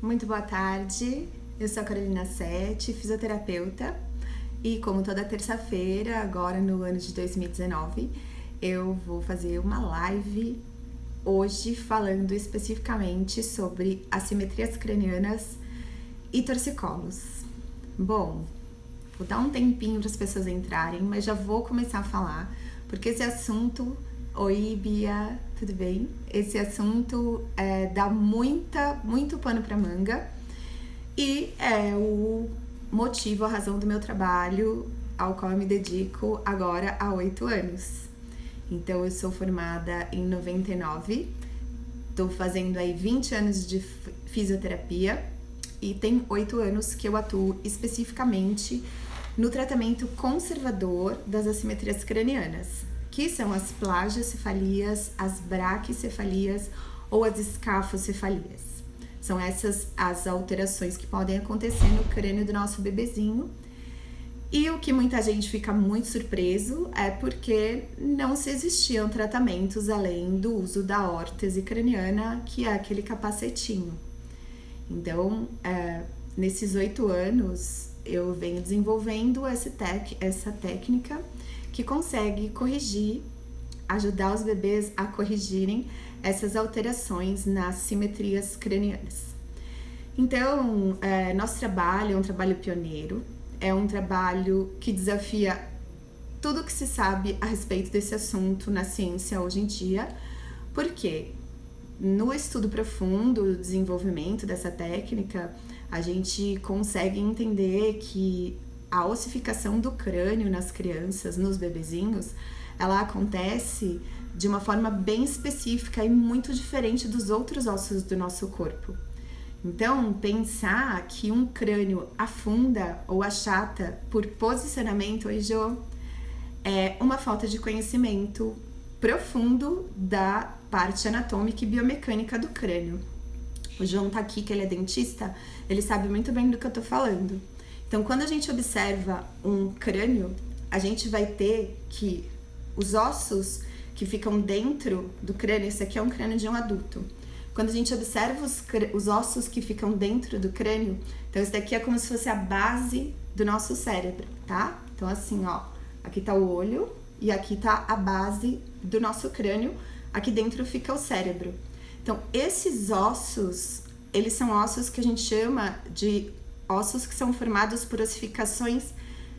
Muito boa tarde, eu sou a Carolina Sete, fisioterapeuta, e como toda terça-feira, agora no ano de 2019, eu vou fazer uma live hoje falando especificamente sobre assimetrias cranianas e torcicolos. Bom, vou dar um tempinho para as pessoas entrarem, mas já vou começar a falar, porque esse assunto... Oi, Bia, tudo bem? Esse assunto dá muito pano para manga e é o motivo, a razão do meu trabalho, ao qual eu me dedico agora há 8 anos. Então, eu sou formada em 99, tô fazendo aí 20 anos de fisioterapia e tem 8 anos que eu atuo especificamente no tratamento conservador das assimetrias cranianas, que são as plagiocefalias, as braquicefalias ou as escafocefalias. São essas as alterações que podem acontecer no crânio do nosso bebezinho. E o que muita gente fica muito surpreso é porque não se existiam tratamentos além do uso da órtese craniana, que é aquele capacetinho. Então, nesses 8 anos, eu venho desenvolvendo essa técnica que consegue corrigir, ajudar os bebês a corrigirem essas alterações nas simetrias cranianas. Então, nosso trabalho é um trabalho pioneiro, é um trabalho que desafia tudo que se sabe a respeito desse assunto na ciência hoje em dia, porque no estudo profundo do desenvolvimento dessa técnica, a gente consegue entender que a ossificação do crânio nas crianças, nos bebezinhos, ela acontece de uma forma bem específica e muito diferente dos outros ossos do nosso corpo. Então, pensar que um crânio afunda ou achata por posicionamento, é uma falta de conhecimento profundo da parte anatômica e biomecânica do crânio. O João tá aqui, que ele é dentista, ele sabe muito bem do que eu tô falando. Então, quando a gente observa um crânio, a gente vai ter que os ossos que ficam dentro do crânio, esse aqui é um crânio de um adulto. Quando a gente observa os ossos que ficam dentro do crânio, então esse daqui é como se fosse a base do nosso cérebro, tá? Então assim, ó, aqui tá o olho e aqui tá a base do nosso crânio, aqui dentro fica o cérebro. Então, esses ossos, eles são ossos que a gente chama de ossos que são formados por ossificações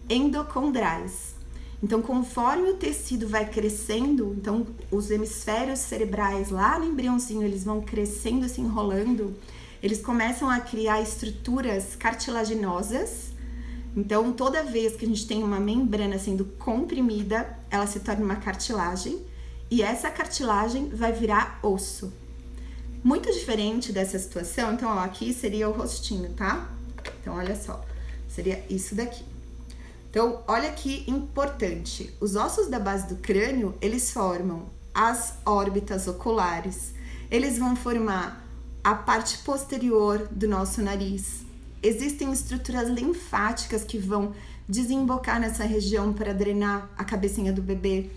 endocondrais. Então, conforme o tecido vai crescendo, então os hemisférios cerebrais lá no embriãozinho, eles vão crescendo, se enrolando, eles começam a criar estruturas cartilaginosas. Então, toda vez que a gente tem uma membrana sendo comprimida, ela se torna uma cartilagem e essa cartilagem vai virar osso. Muito diferente dessa situação, então, ó, aqui seria o rostinho, tá? Então, olha só, seria isso daqui. Então, olha que importante. Os ossos da base do crânio, eles formam as órbitas oculares. Eles vão formar a parte posterior do nosso nariz. Existem estruturas linfáticas que vão desembocar nessa região para drenar a cabecinha do bebê.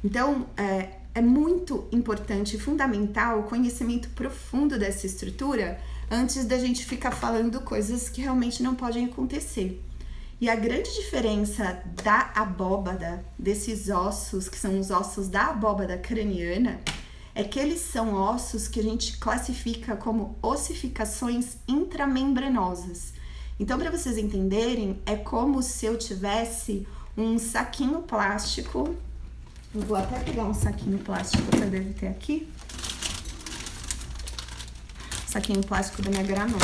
Então, é muito importante e fundamental o conhecimento profundo dessa estrutura antes da gente ficar falando coisas que realmente não podem acontecer. E a grande diferença da abóbada, desses ossos, que são os ossos da abóbada craniana, é que eles são ossos que a gente classifica como ossificações intramembranosas. Então, para vocês entenderem, é como se eu tivesse um saquinho plástico. Eu vou até pegar um saquinho plástico que eu devo ter aqui. Saquinho plástico da minha granola.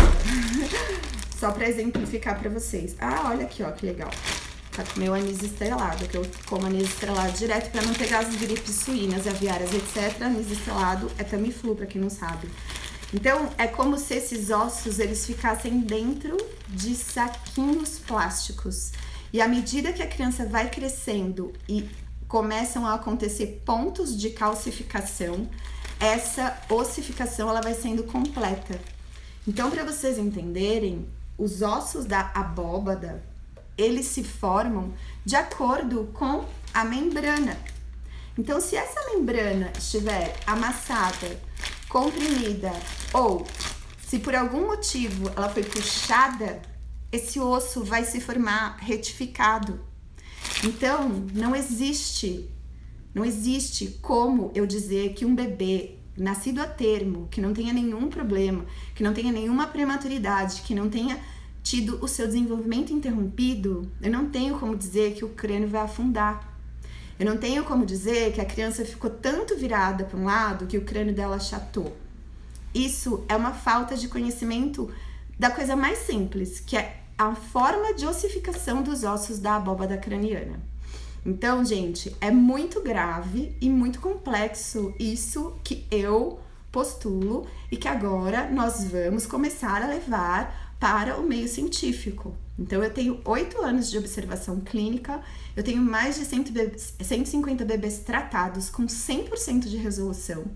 Só para exemplificar para vocês. Ah, olha aqui, ó, que legal. Tá com meu anis estrelado, que eu como anis estrelado direto para não pegar as gripes suínas, aviárias, etc. Anis estrelado é Tamiflu, para quem não sabe. Então, é como se esses ossos, eles ficassem dentro de saquinhos plásticos. E à medida que a criança vai crescendo e começam a acontecer pontos de calcificação, essa ossificação, ela vai sendo completa. Então, para vocês entenderem, os ossos da abóbada, eles se formam de acordo com a membrana. Então, se essa membrana estiver amassada, comprimida ou Se por algum motivo ela foi puxada, esse osso vai se formar retificado. Então, não existe como eu dizer que um bebê nascido a termo, que não tenha nenhum problema, que não tenha nenhuma prematuridade, que não tenha tido o seu desenvolvimento interrompido, eu não tenho como dizer que o crânio vai afundar. Eu não tenho como dizer que a criança ficou tanto virada para um lado que o crânio dela achatou. Isso é uma falta de conhecimento da coisa mais simples, que é a forma de ossificação dos ossos da abóbada craniana. Então, gente, é muito grave e muito complexo isso que eu postulo e que agora nós vamos começar a levar para o meio científico. Então, eu tenho 8 anos de observação clínica, eu tenho mais de 150 bebês tratados com 100% de resolução.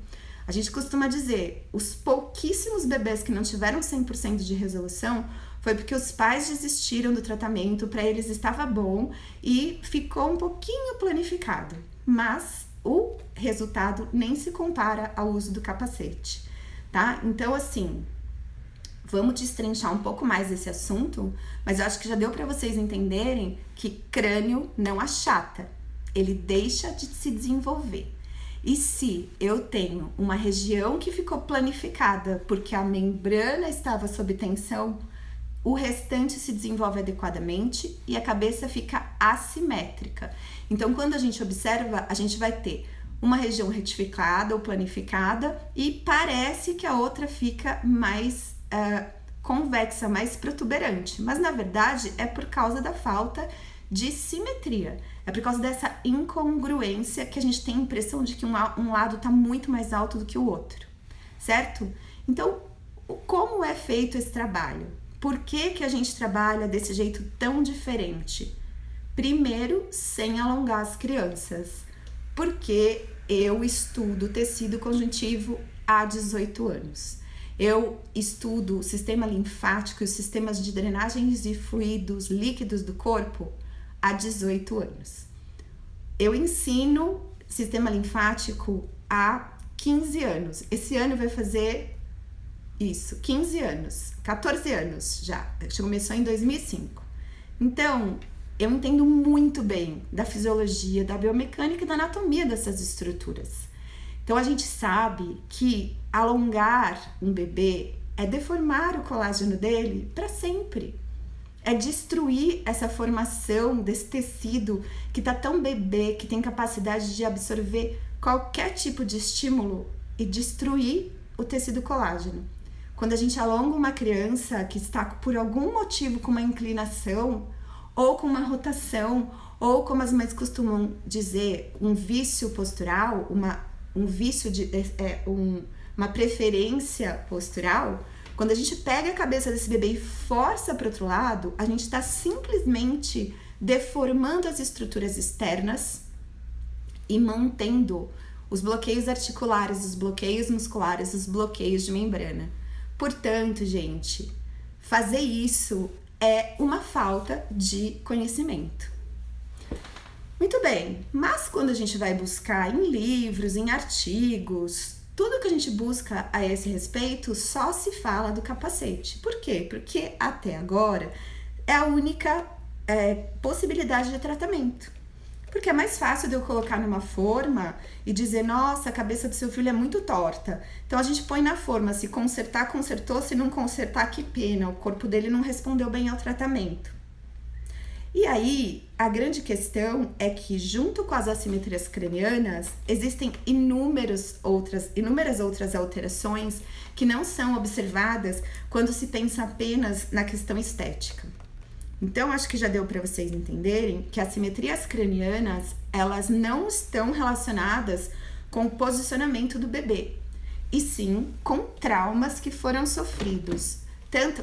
A gente costuma dizer, os pouquíssimos bebês que não tiveram 100% de resolução foi porque os pais desistiram do tratamento, para eles estava bom e ficou um pouquinho planificado, mas o resultado nem se compara ao uso do capacete, tá? Então, assim, vamos destrinchar um pouco mais esse assunto, mas eu acho que já deu para vocês entenderem que crânio não achata, ele deixa de se desenvolver. E se eu tenho uma região que ficou planificada porque a membrana estava sob tensão, o restante se desenvolve adequadamente e a cabeça fica assimétrica. Então, quando a gente observa, a gente vai ter uma região retificada ou planificada e parece que a outra fica mais convexa, mais protuberante. Mas, na verdade, é por causa da falta de simetria. É por causa dessa incongruência que a gente tem a impressão de que um lado está muito mais alto do que o outro, certo? Então, como é feito esse trabalho? Por que a gente trabalha desse jeito tão diferente? Primeiro, sem alongar as crianças, porque eu estudo tecido conjuntivo há 18 anos. Eu estudo o sistema linfático e os sistemas de drenagens de fluidos líquidos do corpo há 18 anos. Eu ensino sistema linfático há 15 anos. Esse ano vai fazer 15 anos, 14 anos já. Começou em 2005. Então, eu entendo muito bem da fisiologia, da biomecânica e da anatomia dessas estruturas. Então, a gente sabe que alongar um bebê é deformar o colágeno dele para sempre. É destruir essa formação desse tecido que tá tão bebê, que tem capacidade de absorver qualquer tipo de estímulo e destruir o tecido colágeno. Quando a gente alonga uma criança que está por algum motivo com uma inclinação ou com uma rotação, ou como as mães costumam dizer, um vício postural, uma preferência postural, quando a gente pega a cabeça desse bebê e força para o outro lado, a gente está simplesmente deformando as estruturas externas e mantendo os bloqueios articulares, os bloqueios musculares, os bloqueios de membrana. Portanto, gente, fazer isso é uma falta de conhecimento. Muito bem, mas quando a gente vai buscar em livros, em artigos, tudo que a gente busca a esse respeito só se fala do capacete. Por quê? Porque até agora é a única possibilidade de tratamento. Porque é mais fácil de eu colocar numa forma e dizer, nossa, a cabeça do seu filho é muito torta. Então a gente põe na forma, se consertar, consertou, se não consertar, que pena, o corpo dele não respondeu bem ao tratamento. E aí, a grande questão é que, junto com as assimetrias cranianas, existem inúmeras outras alterações que não são observadas quando se pensa apenas na questão estética. Então, acho que já deu para vocês entenderem que as assimetrias cranianas, elas não estão relacionadas com o posicionamento do bebê, e sim com traumas que foram sofridos.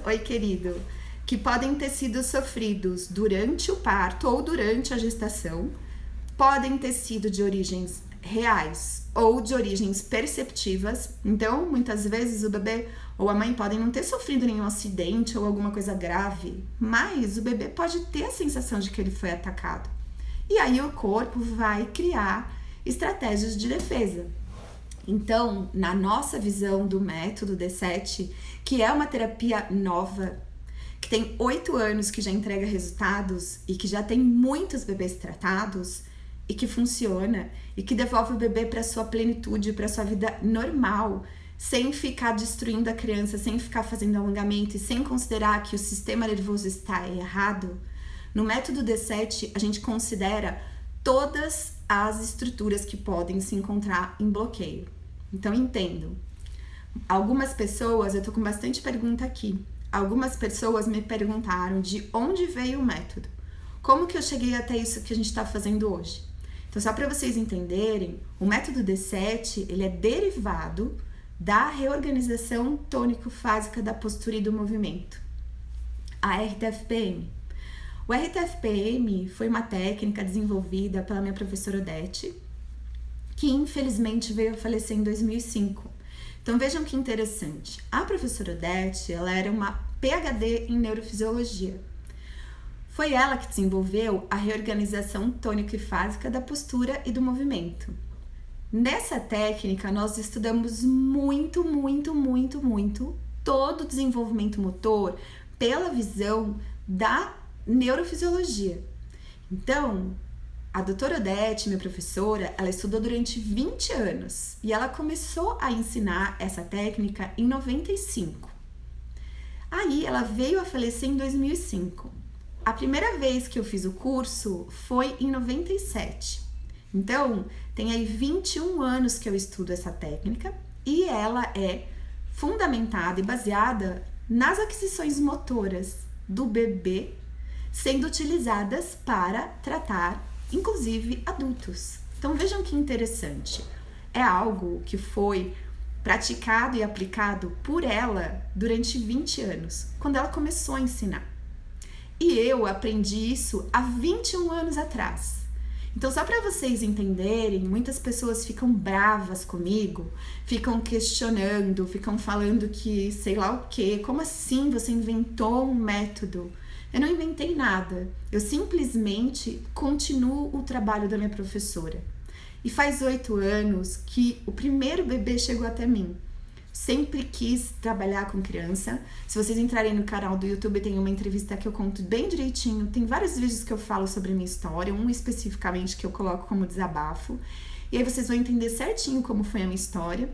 Oi, querido, que podem ter sido sofridos durante o parto ou durante a gestação, podem ter sido de origens reais ou de origens perceptivas. Então, muitas vezes o bebê ou a mãe podem não ter sofrido nenhum acidente ou alguma coisa grave, mas o bebê pode ter a sensação de que ele foi atacado. E aí o corpo vai criar estratégias de defesa. Então, na nossa visão do método D7, que é uma terapia nova, que tem 8 anos, que já entrega resultados e que já tem muitos bebês tratados e que funciona e que devolve o bebê para sua plenitude, para sua vida normal, sem ficar destruindo a criança, sem ficar fazendo alongamento e sem considerar que o sistema nervoso está errado. No método D7, a gente considera todas as estruturas que podem se encontrar em bloqueio. Então, entendo. Algumas pessoas, eu tô com bastante pergunta aqui. Algumas pessoas me perguntaram de onde veio o método. Como que eu cheguei até isso que a gente está fazendo hoje? Então, só para vocês entenderem, o método D7, ele é derivado da reorganização tônico-fásica da postura e do movimento, a RTFPM. O RTFPM foi uma técnica desenvolvida pela minha professora Odete, que infelizmente veio a falecer em 2005. Então vejam que interessante. A professora Odete, ela era uma PhD em neurofisiologia. Foi ela que desenvolveu a reorganização tônico e fásica da postura e do movimento. Nessa técnica, nós estudamos muito todo o desenvolvimento motor pela visão da neurofisiologia. Então, a doutora Odete, minha professora, ela estudou durante 20 anos e ela começou a ensinar essa técnica em 95. Aí, ela veio a falecer em 2005. A primeira vez que eu fiz o curso foi em 97. Então, tem aí 21 anos que eu estudo essa técnica e ela é fundamentada e baseada nas aquisições motoras do bebê sendo utilizadas para tratar, inclusive, adultos. Então, vejam que interessante. É algo que foi praticado e aplicado por ela durante 20 anos, quando ela começou a ensinar. E eu aprendi isso há 21 anos atrás. Então, só para vocês entenderem, muitas pessoas ficam bravas comigo, ficam questionando, ficam falando que sei lá o quê, como assim você inventou um método? Eu não inventei nada, eu simplesmente continuo o trabalho da minha professora. E faz 8 anos que o primeiro bebê chegou até mim. Sempre quis trabalhar com criança. Se vocês entrarem no canal do YouTube, tem uma entrevista que eu conto bem direitinho. Tem vários vídeos que eu falo sobre a minha história, um especificamente que eu coloco como desabafo. E aí vocês vão entender certinho como foi a minha história.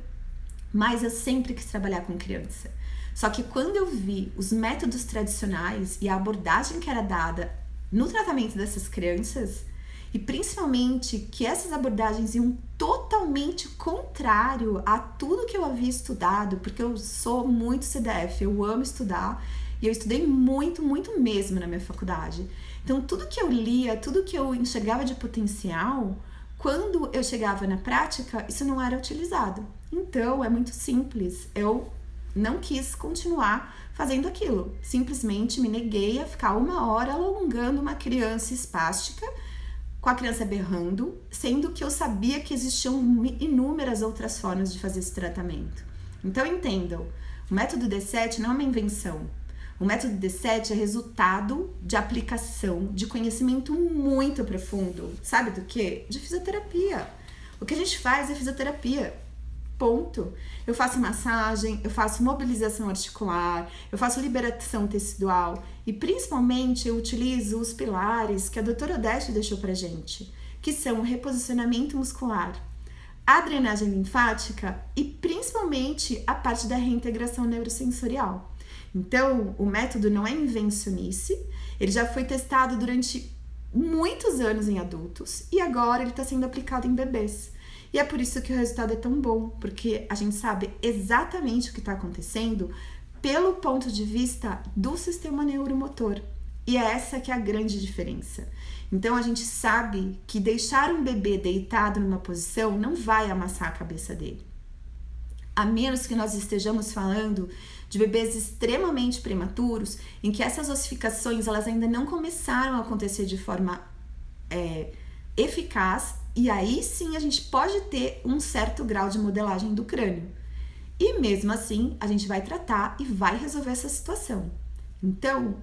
Mas eu sempre quis trabalhar com criança. Só que quando eu vi os métodos tradicionais e a abordagem que era dada no tratamento dessas crianças, e principalmente que essas abordagens iam totalmente contrário a tudo que eu havia estudado, porque eu sou muito CDF, eu amo estudar e eu estudei muito mesmo na minha faculdade. Então tudo que eu lia, tudo que eu enxergava de potencial, quando eu chegava na prática, isso não era utilizado. Então é muito simples, eu não quis continuar fazendo aquilo, simplesmente me neguei a ficar 1 hora alongando uma criança espástica, com a criança berrando, sendo que eu sabia que existiam inúmeras outras formas de fazer esse tratamento. Então entendam, o método D7 não é uma invenção. O método D7 é resultado de aplicação de conhecimento muito profundo. Sabe do quê? De fisioterapia. O que a gente faz é fisioterapia. Ponto. Eu faço massagem, eu faço mobilização articular, eu faço liberação tecidual e principalmente eu utilizo os pilares que a doutora Odete deixou pra gente, que são o reposicionamento muscular, a drenagem linfática e principalmente a parte da reintegração neurosensorial. Então, o método não é invencionice, ele já foi testado durante muitos anos em adultos e agora ele está sendo aplicado em bebês. E é por isso que o resultado é tão bom, porque a gente sabe exatamente o que está acontecendo pelo ponto de vista do sistema neuromotor. E é essa que é a grande diferença. Então, a gente sabe que deixar um bebê deitado numa posição não vai amassar a cabeça dele. A menos que nós estejamos falando de bebês extremamente prematuros, em que essas ossificações elas ainda não começaram a acontecer de forma eficaz, e aí sim a gente pode ter um certo grau de modelagem do crânio. E mesmo assim, a gente vai tratar e vai resolver essa situação. Então,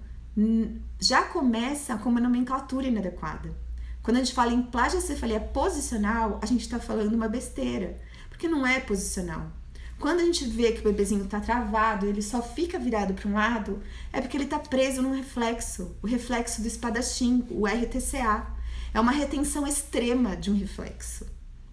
já começa com uma nomenclatura inadequada. Quando a gente fala em plagiocefalia posicional, a gente está falando uma besteira. Porque não é posicional. Quando a gente vê que o bebezinho tá travado, ele só fica virado para um lado, é porque ele tá preso num reflexo, o reflexo do espadachim, o RTCA. É uma retenção extrema de um reflexo.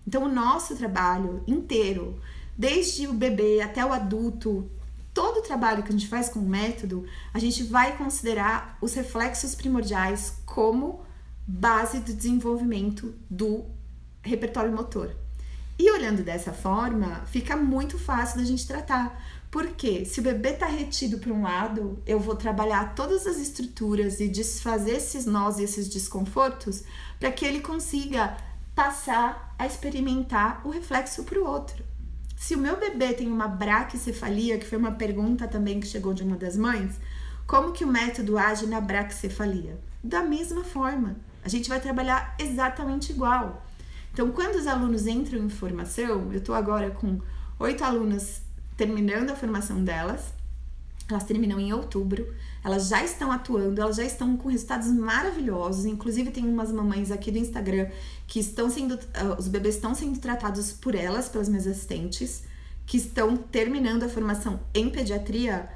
Então, o nosso trabalho inteiro, desde o bebê até o adulto, todo o trabalho que a gente faz com o método, a gente vai considerar os reflexos primordiais como base do desenvolvimento do repertório motor. E olhando dessa forma, fica muito fácil da gente tratar. Porque se o bebê está retido para um lado, eu vou trabalhar todas as estruturas e desfazer esses nós e esses desconfortos para que ele consiga passar a experimentar o reflexo para o outro. Se o meu bebê tem uma braquicefalia, que foi uma pergunta também que chegou de uma das mães, como que o método age na braquicefalia? Da mesma forma, a gente vai trabalhar exatamente igual. Então, quando os alunos entram em formação, eu estou agora com 8 alunas terminando a formação delas, elas terminam em outubro, elas já estão atuando, elas já estão com resultados maravilhosos, inclusive tem umas mamães aqui do Instagram que estão sendo, os bebês estão sendo tratados por elas, pelas minhas assistentes, que estão terminando a formação em pediatria.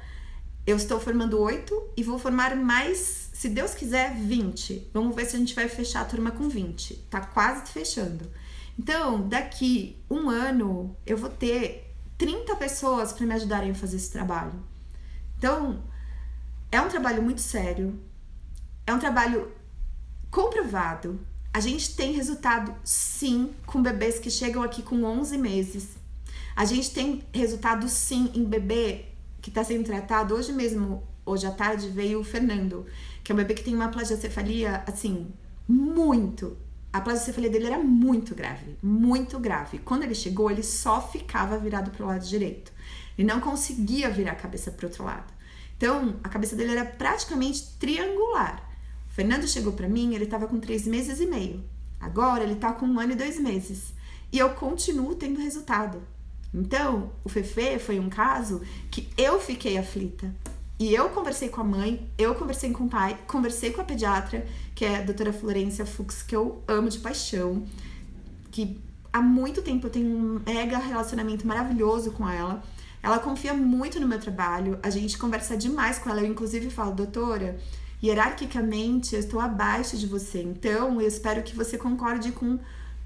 Eu estou formando 8 e vou formar mais, se Deus quiser, 20. Vamos ver se a gente vai fechar a turma com 20. Tá quase fechando. Então, daqui um ano, eu vou ter 30 pessoas para me ajudarem a fazer esse trabalho. Então, é um trabalho muito sério. É um trabalho comprovado. A gente tem resultado, sim, com bebês que chegam aqui com 11 meses. A gente tem resultado, sim, em bebê que está sendo tratado. Hoje mesmo, hoje à tarde, veio o Fernando, que é um bebê que tem uma plagiocefalia, assim, muito. A plagiocefalia dele era muito grave, muito grave. Quando ele chegou, ele só ficava virado para o lado direito. Ele não conseguia virar a cabeça para o outro lado. Então, a cabeça dele era praticamente triangular. O Fernando chegou para mim, ele estava com 3 meses e meio. Agora, ele está com 1 ano e 2 meses. E eu continuo tendo resultado. Então, o Fefe foi um caso que eu fiquei aflita. E eu conversei com a mãe, eu conversei com o pai, conversei com a pediatra, que é a doutora Florência Fux, que eu amo de paixão, que há muito tempo eu tenho um mega relacionamento maravilhoso com ela. Ela confia muito no meu trabalho, a gente conversa demais com ela. Eu, inclusive, falo, doutora, hierarquicamente eu estou abaixo de você, então eu espero que você concorde com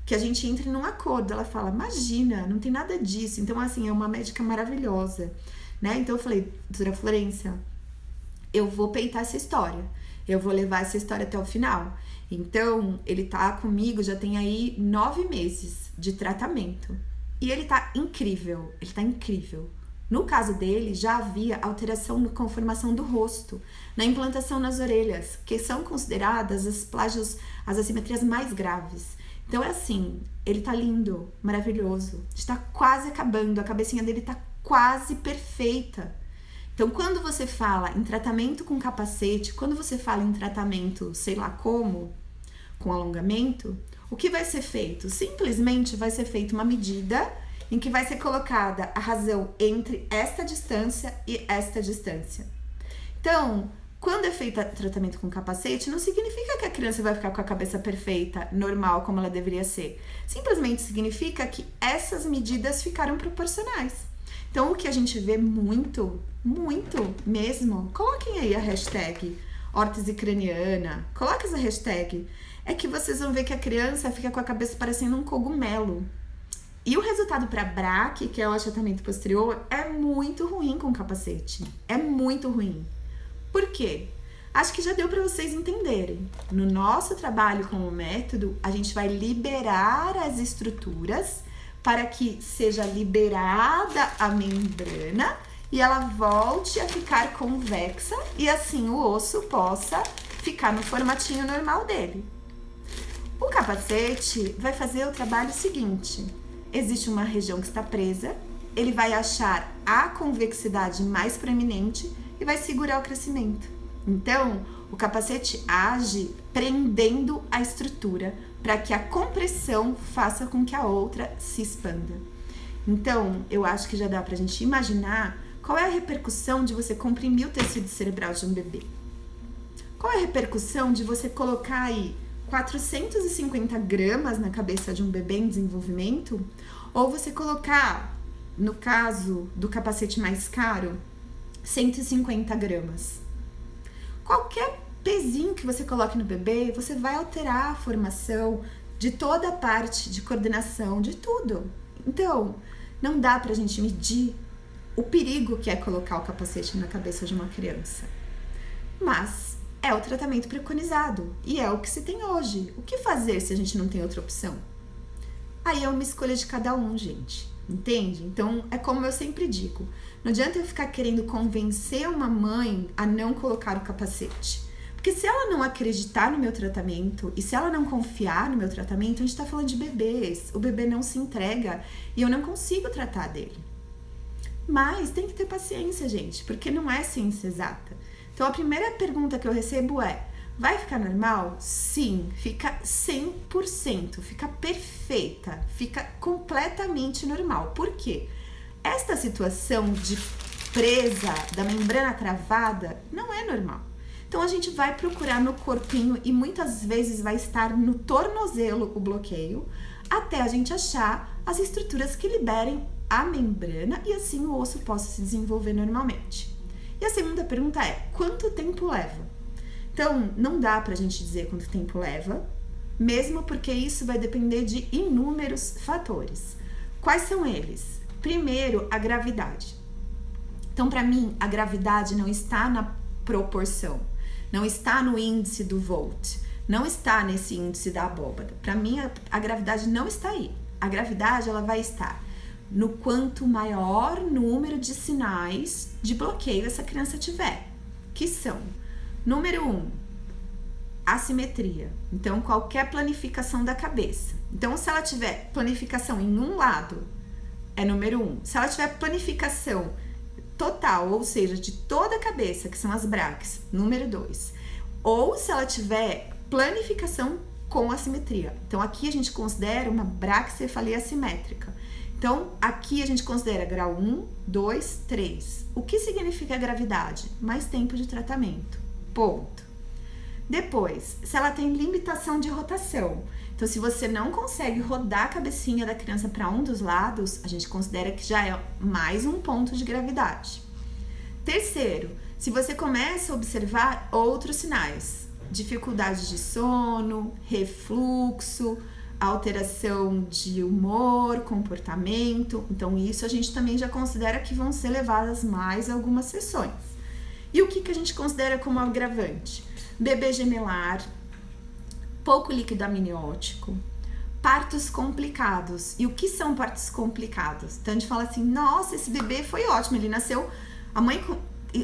que a gente entre num acordo. Ela fala, imagina, não tem nada disso. Então, assim, é uma médica maravilhosa, né? Então eu falei, doutora Florência, eu vou peitar essa história, eu vou levar essa história até o final. Então, ele tá comigo, já tem aí 9 meses de tratamento. E ele tá incrível, ele tá incrível. No caso dele, já havia alteração na conformação do rosto, na implantação nas orelhas, que são consideradas as plágios, as assimetrias mais graves. Então é assim, ele tá lindo, maravilhoso, está quase acabando, a cabecinha dele tá quase perfeita. Então, quando você fala em tratamento com capacete, quando você fala em tratamento, sei lá como, com alongamento, o que vai ser feito? Simplesmente vai ser feita uma medida em que vai ser colocada a razão entre esta distância e esta distância. Então, quando é feito tratamento com capacete, não significa que a criança vai ficar com a cabeça perfeita, normal, como ela deveria ser. Simplesmente significa que essas medidas ficaram proporcionais. Então, o que a gente vê muito mesmo, coloquem aí a hashtag órtese craniana, coloquem essa hashtag, é que vocês vão ver que a criança fica com a cabeça parecendo um cogumelo. E o resultado para braque, que é o achatamento posterior, é muito ruim com capacete. É muito ruim. Por quê? Acho que já deu para vocês entenderem. No nosso trabalho com o método, a gente vai liberar as estruturas para que seja liberada a membrana e ela volte a ficar convexa e assim o osso possa ficar no formatinho normal dele. O capacete vai fazer o trabalho seguinte: existe uma região que está presa, ele vai achar a convexidade mais proeminente e vai segurar o crescimento. Então, o capacete age prendendo a estrutura para que a compressão faça com que a outra se expanda. Então, eu acho que já dá pra gente imaginar qual é a repercussão de você comprimir o tecido cerebral de um bebê. Qual é a repercussão de você colocar aí 450 gramas na cabeça de um bebê em desenvolvimento, ou você colocar, no caso do capacete mais caro, 150 gramas. Qualquer pezinho que você coloque no bebê, você vai alterar a formação de toda a parte de coordenação, de tudo. Então, não dá pra gente medir o perigo que é colocar o capacete na cabeça de uma criança. Mas é o tratamento preconizado e é o que se tem hoje. O que fazer se a gente não tem outra opção? Aí é uma escolha de cada um, gente. Entende? Então, é como eu sempre digo. Não adianta eu ficar querendo convencer uma mãe a não colocar o capacete. Porque se ela não acreditar no meu tratamento e se ela não confiar no meu tratamento, a gente tá falando de bebês. O bebê não se entrega e eu não consigo tratar dele. Mas tem que ter paciência, gente, porque não é ciência exata. Então, a primeira pergunta que eu recebo é: vai ficar normal? Sim, fica 100%, fica perfeita, fica completamente normal. Por quê? Esta situação de presa da membrana travada não é normal. Então, a gente vai procurar no corpinho e muitas vezes vai estar no tornozelo o bloqueio, até a gente achar as estruturas que liberem a membrana e assim o osso possa se desenvolver normalmente. E a segunda pergunta é: quanto tempo leva? Então, não dá pra gente dizer quanto tempo leva, mesmo porque isso vai depender de inúmeros fatores. Quais são eles? Primeiro, a gravidade. Então, pra mim, a gravidade não está na proporção, não está no índice do Volt, não está nesse índice da abóbada. Pra mim, a gravidade não está aí. A gravidade, ela vai estar no quanto maior número de sinais de bloqueio essa criança tiver, que são: número 1, assimetria. Então, qualquer planificação da cabeça. Então, se ela tiver planificação em um lado, é número 1. Se ela tiver planificação total, ou seja, de toda a cabeça, que são as braques, número 2. Ou se ela tiver planificação com assimetria. Então, aqui a gente considera uma braquicefalia assimétrica. Então, aqui a gente considera grau 1, 2, 3. O que significa gravidade? Mais tempo de tratamento. Ponto. Depois, se ela tem limitação de rotação. Então, se você não consegue rodar a cabecinha da criança para um dos lados, a gente considera que já é mais um ponto de gravidade. Terceiro, se você começa a observar outros sinais: dificuldade de sono, refluxo, alteração de humor, comportamento. Então, isso a gente também já considera que vão ser levadas mais algumas sessões. E o que a gente considera como agravante? Bebê gemelar, pouco líquido amniótico, partos complicados. E o que são partos complicados? Então, a gente fala assim: nossa, esse bebê foi ótimo, ele nasceu, a mãe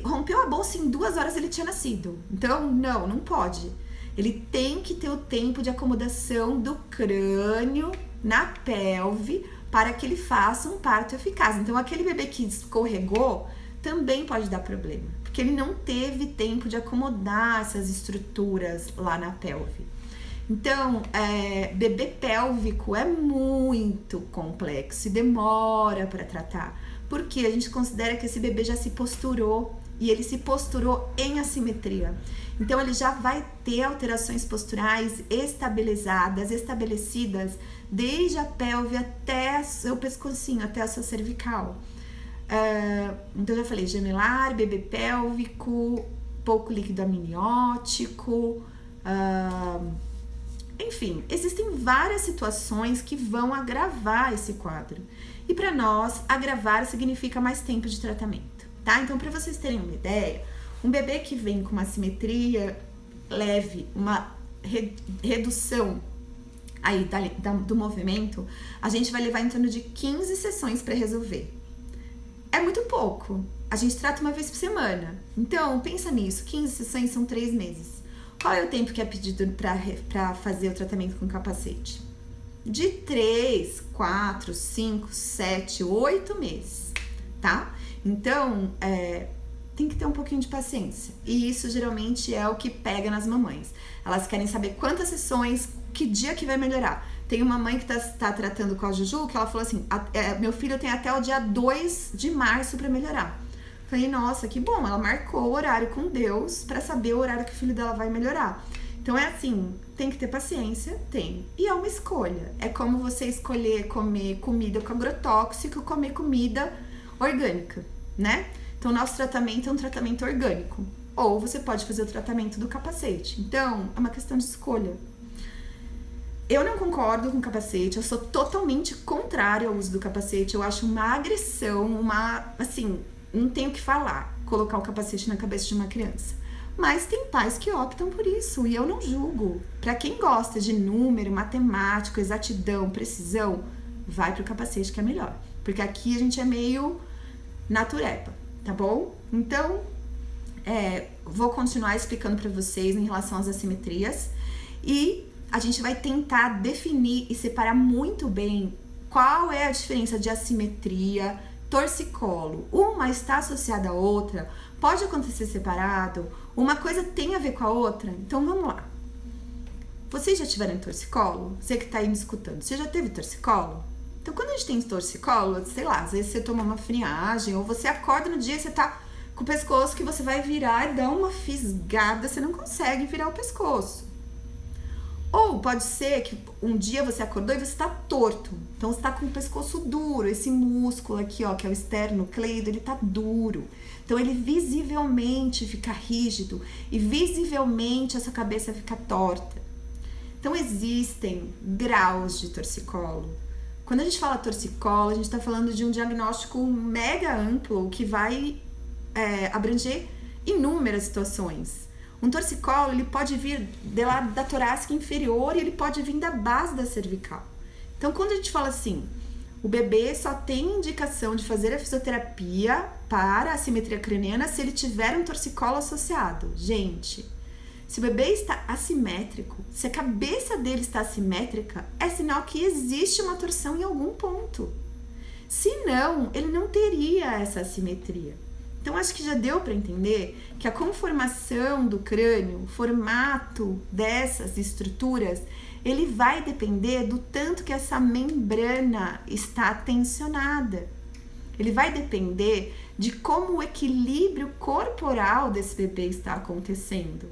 rompeu a bolsa e em 2 horas ele tinha nascido. Então, não pode. Ele tem que ter o tempo de acomodação do crânio na pelve para que ele faça um parto eficaz. Então, aquele bebê que escorregou também pode dar problema, porque ele não teve tempo de acomodar essas estruturas lá na pelve. Então, bebê pélvico é muito complexo e demora para tratar, porque a gente considera que esse bebê já se posturou e ele se posturou em assimetria. Então, ele já vai ter alterações posturais estabelecidas desde a pelve até o seu pescocinho, até a sua cervical. Então, eu já falei gemelar, bebê pélvico, pouco líquido amniótico, enfim, existem várias situações que vão agravar esse quadro. E para nós, agravar significa mais tempo de tratamento, tá? Então, para vocês terem uma ideia, um bebê que vem com uma assimetria leve, uma redução aí do movimento, a gente vai levar em torno de 15 sessões para resolver. É muito pouco. A gente trata uma vez por semana. Então, pensa nisso, 15 sessões são 3 meses. Qual é o tempo que é pedido para fazer o tratamento com capacete? De 3, 4, 5, 7, 8 meses, tá? Então, tem que ter um pouquinho de paciência. E isso geralmente é o que pega nas mamães. Elas querem saber quantas sessões, que dia que vai melhorar. Tem uma mãe que tá tratando com a Juju, que ela falou assim: meu filho tem até o dia 2 de março para melhorar. Falei, nossa, que bom, ela marcou o horário com Deus para saber o horário que o filho dela vai melhorar. Então, Então é assim, tem que ter paciência? Tem. E é uma escolha. É como você escolher comer comida com agrotóxico, comer comida orgânica, né? Então nosso tratamento é um tratamento orgânico. Ou você pode fazer o tratamento do capacete. Então, é uma questão de escolha. Eu não concordo com o capacete, eu sou totalmente contrária ao uso do capacete. Eu acho uma agressão, assim, não tenho o que falar, colocar o capacete na cabeça de uma criança. Mas tem pais que optam por isso e eu não julgo. Para quem gosta de número, matemática, exatidão, precisão, vai pro capacete que é melhor. Porque aqui a gente é meio natureba, tá bom? Então, vou continuar explicando para vocês em relação às assimetrias e a gente vai tentar definir e separar muito bem qual é a diferença de assimetria, torcicolo. Uma está associada à outra, pode acontecer separado, uma coisa tem a ver com a outra. Então vamos lá. Vocês já tiveram torcicolo? Você que está aí me escutando, você já teve torcicolo? Então quando a gente tem torcicolo, sei lá, às vezes você toma uma friagem ou você acorda no dia e você tá com o pescoço que você vai virar e dá uma fisgada, você não consegue virar o pescoço. Ou pode ser que um dia você acordou e você tá torto. Então você tá com o pescoço duro, esse músculo aqui, ó, que é o esternocleido, ele tá duro. Então ele visivelmente fica rígido e visivelmente essa cabeça fica torta. Então existem graus de torcicolo. Quando a gente fala torcicolo, a gente tá falando de um diagnóstico mega amplo que vai abranger inúmeras situações. Um torcicolo, ele pode vir da torácica inferior e ele pode vir da base da cervical. Então, quando a gente fala assim, o bebê só tem indicação de fazer a fisioterapia para a assimetria craniana se ele tiver um torcicolo associado. Gente, se o bebê está assimétrico, se a cabeça dele está assimétrica, é sinal que existe uma torção em algum ponto. Se não, ele não teria essa assimetria. Então, acho que já deu para entender que a conformação do crânio, o formato dessas estruturas, ele vai depender do tanto que essa membrana está tensionada. Ele vai depender de como o equilíbrio corporal desse bebê está acontecendo.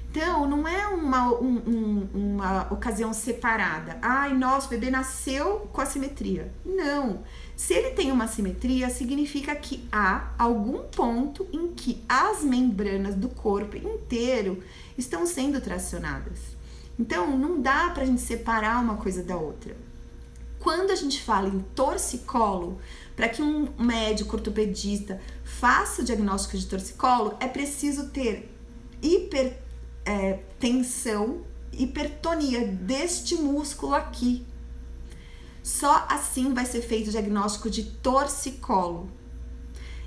Então, não é uma ocasião separada. Ai, nossa, o bebê nasceu com assimetria. Não. Se ele tem uma assimetria, significa que há algum ponto em que as membranas do corpo inteiro estão sendo tracionadas. Então, não dá pra gente separar uma coisa da outra. Quando a gente fala em torcicolo, para que um médico ortopedista faça o diagnóstico de torcicolo, é preciso ter tensão, hipertonia deste músculo aqui. Só assim vai ser feito o diagnóstico de torcicolo.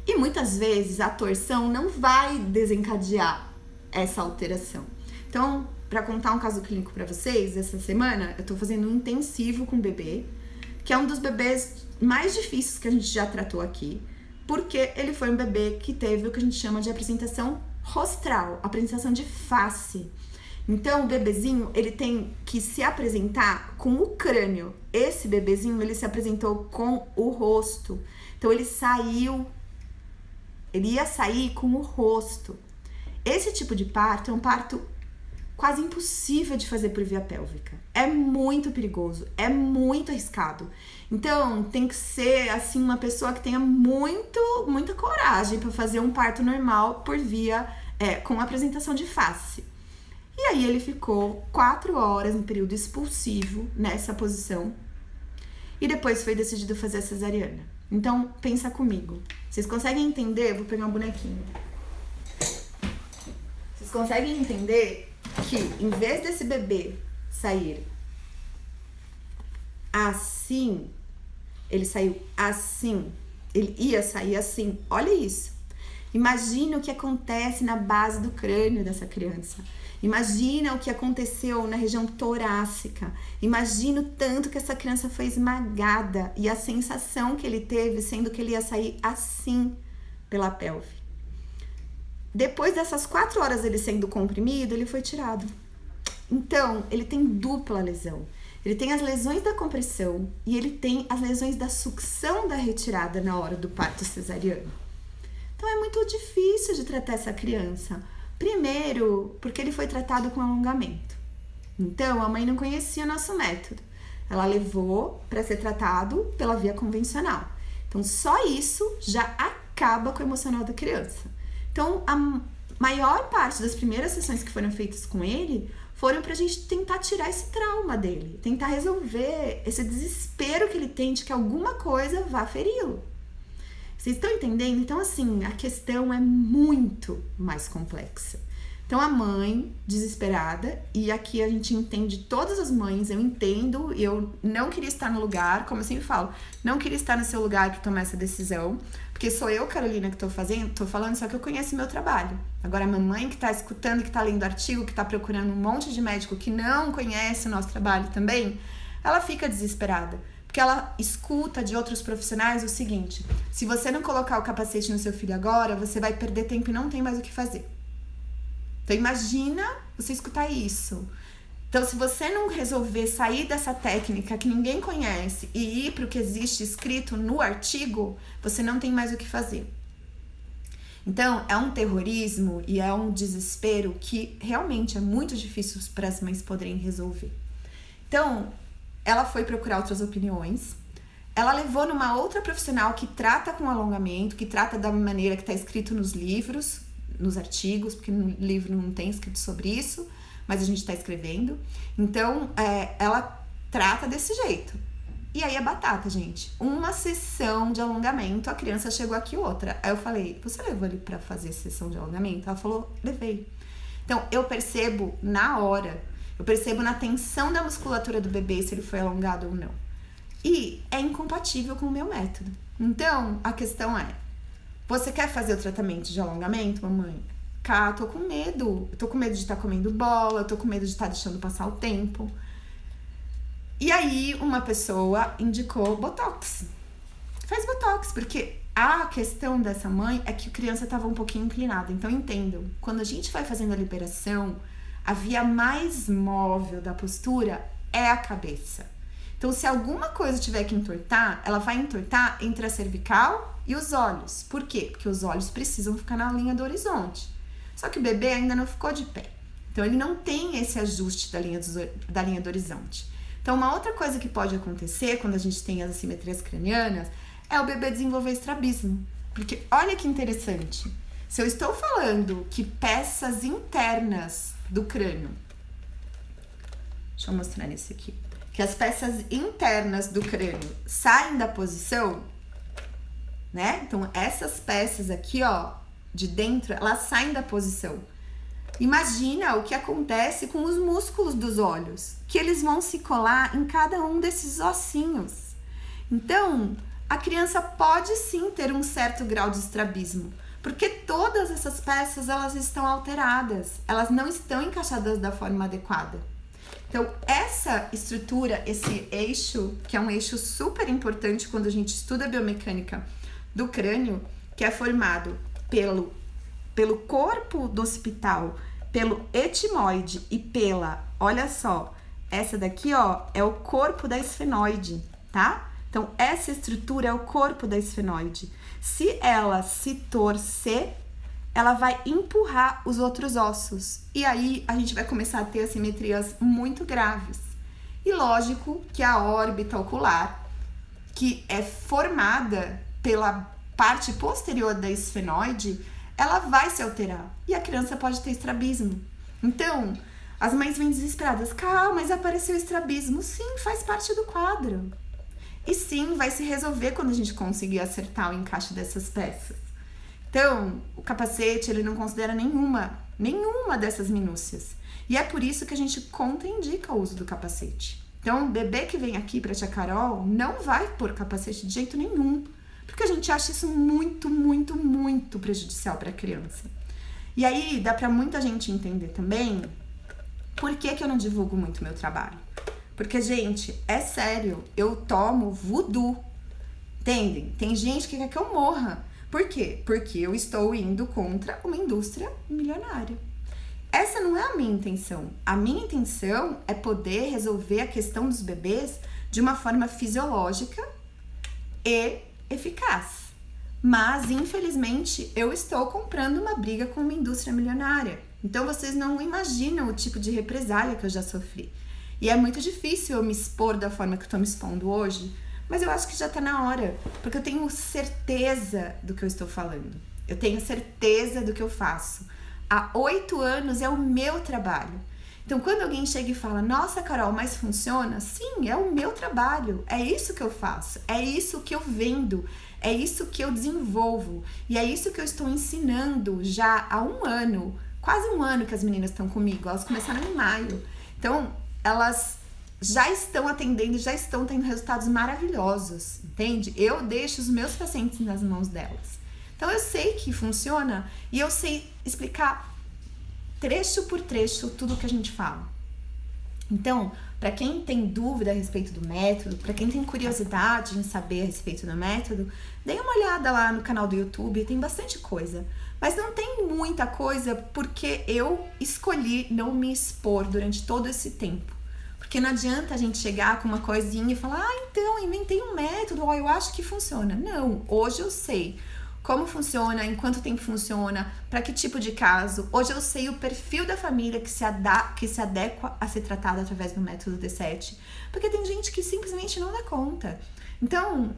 E muitas vezes a torção não vai desencadear essa alteração. Então, para contar um caso clínico para vocês, essa semana eu tô fazendo um intensivo com um bebê, que é um dos bebês mais difíceis que a gente já tratou aqui, porque ele foi um bebê que teve o que a gente chama de apresentação rostral, apresentação de face. Então, o bebezinho, ele tem que se apresentar com o crânio. Esse bebezinho, ele se apresentou com o rosto. Então, ele ia sair com o rosto. Esse tipo de parto é um parto quase impossível de fazer por via pélvica. É muito perigoso, é muito arriscado. Então, tem que ser, assim, uma pessoa que tenha muita coragem para fazer um parto normal por via, com apresentação de face. E aí ele ficou 4 horas no período expulsivo nessa posição e depois foi decidido fazer a cesariana. Então, pensa comigo. Vocês conseguem entender? Vou pegar um bonequinho. Vocês conseguem entender que em vez desse bebê sair assim, ele saiu assim, ele ia sair assim. Olha isso. Imagina o que acontece na base do crânio dessa criança. Imagina o que aconteceu na região torácica. Imagina o tanto que essa criança foi esmagada e a sensação que ele teve, sendo que ele ia sair assim pela pelve. Depois dessas 4 horas ele sendo comprimido, ele foi tirado. Então, ele tem dupla lesão. Ele tem as lesões da compressão e ele tem as lesões da sucção da retirada na hora do parto cesariano. Então, é muito difícil de tratar essa criança. Primeiro, porque ele foi tratado com alongamento. Então, a mãe não conhecia nosso método. Ela levou para ser tratado pela via convencional. Então, só isso já acaba com o emocional da criança. Então, a maior parte das primeiras sessões que foram feitas com ele foram pra gente tentar tirar esse trauma dele, tentar resolver esse desespero que ele tem de que alguma coisa vá feri-lo. Vocês estão entendendo? Então, assim, a questão é muito mais complexa. Então, a mãe desesperada, e aqui a gente entende todas as mães, eu entendo, e eu não queria estar no lugar, como eu sempre falo, não queria estar no seu lugar para tomar essa decisão, porque sou eu, Carolina, que tô falando, só que eu conheço o meu trabalho. Agora, a mamãe que tá escutando, que tá lendo artigo, que tá procurando um monte de médico que não conhece o nosso trabalho também, ela fica desesperada. Porque ela escuta de outros profissionais o seguinte: se você não colocar o capacete no seu filho agora, você vai perder tempo e não tem mais o que fazer. Então, imagina você escutar isso. Então, se você não resolver sair dessa técnica que ninguém conhece e ir para o que existe escrito no artigo, você não tem mais o que fazer. Então, é um terrorismo e é um desespero que realmente é muito difícil para as mães poderem resolver. Então, ela foi procurar outras opiniões. Ela levou numa outra profissional que trata com alongamento, que trata da maneira que está escrito nos livros, nos artigos, porque no livro não tem escrito sobre isso, mas a gente está escrevendo. Então, ela trata desse jeito. E aí é batata, gente. Uma sessão de alongamento, a criança chegou aqui outra. Aí eu falei, você levou ele pra fazer sessão de alongamento? Ela falou, levei. Então, eu percebo na hora, eu percebo na tensão da musculatura do bebê se ele foi alongado ou não. E é incompatível com o meu método. Então, a questão é, você quer fazer o tratamento de alongamento, mamãe? Cá, tô com medo. Eu tô com medo de estar comendo bola, eu tô com medo de estar deixando passar o tempo. E aí, uma pessoa indicou Botox. Faz Botox, porque a questão dessa mãe é que a criança estava um pouquinho inclinada. Então, entendam, quando a gente vai fazendo a liberação, a via mais móvel da postura é a cabeça. Então, se alguma coisa tiver que entortar, ela vai entortar entre a cervical e os olhos. Por quê? Porque os olhos precisam ficar na linha do horizonte. Só que o bebê ainda não ficou de pé. Então, ele não tem esse ajuste da linha do horizonte. Então, uma outra coisa que pode acontecer quando a gente tem as assimetrias cranianas é o bebê desenvolver estrabismo. Porque, olha que interessante. Se eu estou falando que peças internas do crânio... Deixa eu mostrar nesse aqui. Que as peças internas do crânio saem da posição, né? Então, essas peças aqui, ó, de dentro, elas saem da posição. Imagina o que acontece com os músculos dos olhos, que eles vão se colar em cada um desses ossinhos. Então, a criança pode sim ter um certo grau de estrabismo, porque todas essas peças, elas estão alteradas, elas não estão encaixadas da forma adequada. Então, essa estrutura, esse eixo, que é um eixo super importante quando a gente estuda a biomecânica do crânio, que é formado pelo corpo do occipital, pelo etimoide e pela, olha só, essa daqui, ó, é o corpo da esfenoide, tá? Então, essa estrutura é o corpo da esfenoide. Se ela se torcer, ela vai empurrar os outros ossos. E aí, a gente vai começar a ter assimetrias muito graves. E lógico que a órbita ocular, que é formada pela parte posterior da esfenoide, ela vai se alterar. E a criança pode ter estrabismo. Então, as mães vêm desesperadas. Calma, mas apareceu estrabismo. Sim, faz parte do quadro. E sim, vai se resolver quando a gente conseguir acertar o encaixe dessas peças. Então, o capacete, ele não considera nenhuma dessas minúcias. E é por isso que a gente contraindica o uso do capacete. Então, o bebê que vem aqui pra tia Carol não vai pôr capacete de jeito nenhum. Porque a gente acha isso muito, muito, muito prejudicial pra criança. E aí, dá pra muita gente entender também por que eu não divulgo muito meu trabalho. Porque, gente, é sério, eu tomo voodoo. Entendem? Tem gente que quer que eu morra. Por quê? Porque eu estou indo contra uma indústria milionária. Essa não é a minha intenção. A minha intenção é poder resolver a questão dos bebês de uma forma fisiológica e eficaz. Mas, infelizmente, eu estou comprando uma briga com uma indústria milionária. Então vocês não imaginam o tipo de represália que eu já sofri. E é muito difícil eu me expor da forma que eu tô me expondo hoje, mas eu acho que já tá na hora, porque eu tenho certeza do que eu estou falando. Eu tenho certeza do que eu faço. Há 8 anos é o meu trabalho. Então, quando alguém chega e fala, nossa, Carol, mas funciona? Sim, é o meu trabalho. É isso que eu faço. É isso que eu vendo. É isso que eu desenvolvo. E é isso que eu estou ensinando já há 1 ano. Quase 1 ano que as meninas estão comigo. Elas começaram em maio. Então, elas já estão atendendo, já estão tendo resultados maravilhosos, entende? Eu deixo os meus pacientes nas mãos delas. Então, eu sei que funciona e eu sei explicar trecho por trecho tudo que a gente fala. Então, para quem tem dúvida a respeito do método, para quem tem curiosidade em saber a respeito do método, dê uma olhada lá no canal do YouTube, tem bastante coisa. Mas não tem muita coisa porque eu escolhi não me expor durante todo esse tempo. Porque não adianta a gente chegar com uma coisinha e falar, então, inventei um método, eu acho que funciona. Não, hoje eu sei como funciona, em quanto tempo funciona, para que tipo de caso. Hoje eu sei o perfil da família que se adequa a ser tratada através do método D7, porque tem gente que simplesmente não dá conta. Então,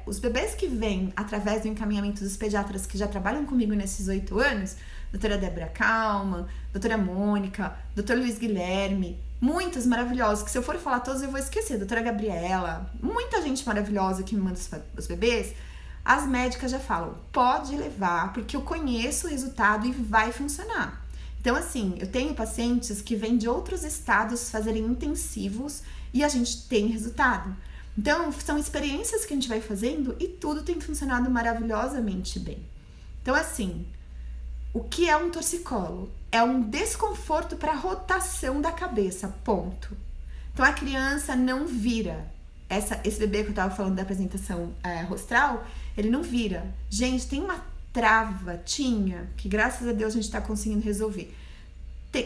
os bebês que vêm através do encaminhamento dos pediatras que já trabalham comigo nesses 8 anos, doutora Débora Kalman, doutora Mônica, doutor Luiz Guilherme, muitos maravilhosos, que se eu for falar todos eu vou esquecer, doutora Gabriela, muita gente maravilhosa que me manda os bebês. As médicas já falam, pode levar, porque eu conheço o resultado e vai funcionar. Então, assim, eu tenho pacientes que vêm de outros estados fazerem intensivos e a gente tem resultado. Então, são experiências que a gente vai fazendo e tudo tem funcionado maravilhosamente bem. Então, assim, o que é um torcicolo? É um desconforto para a rotação da cabeça, ponto. Então, a criança não vira. Esse bebê que eu tava falando da apresentação rostral, ele não vira. Gente, tem uma trava, que graças a Deus a gente tá conseguindo resolver.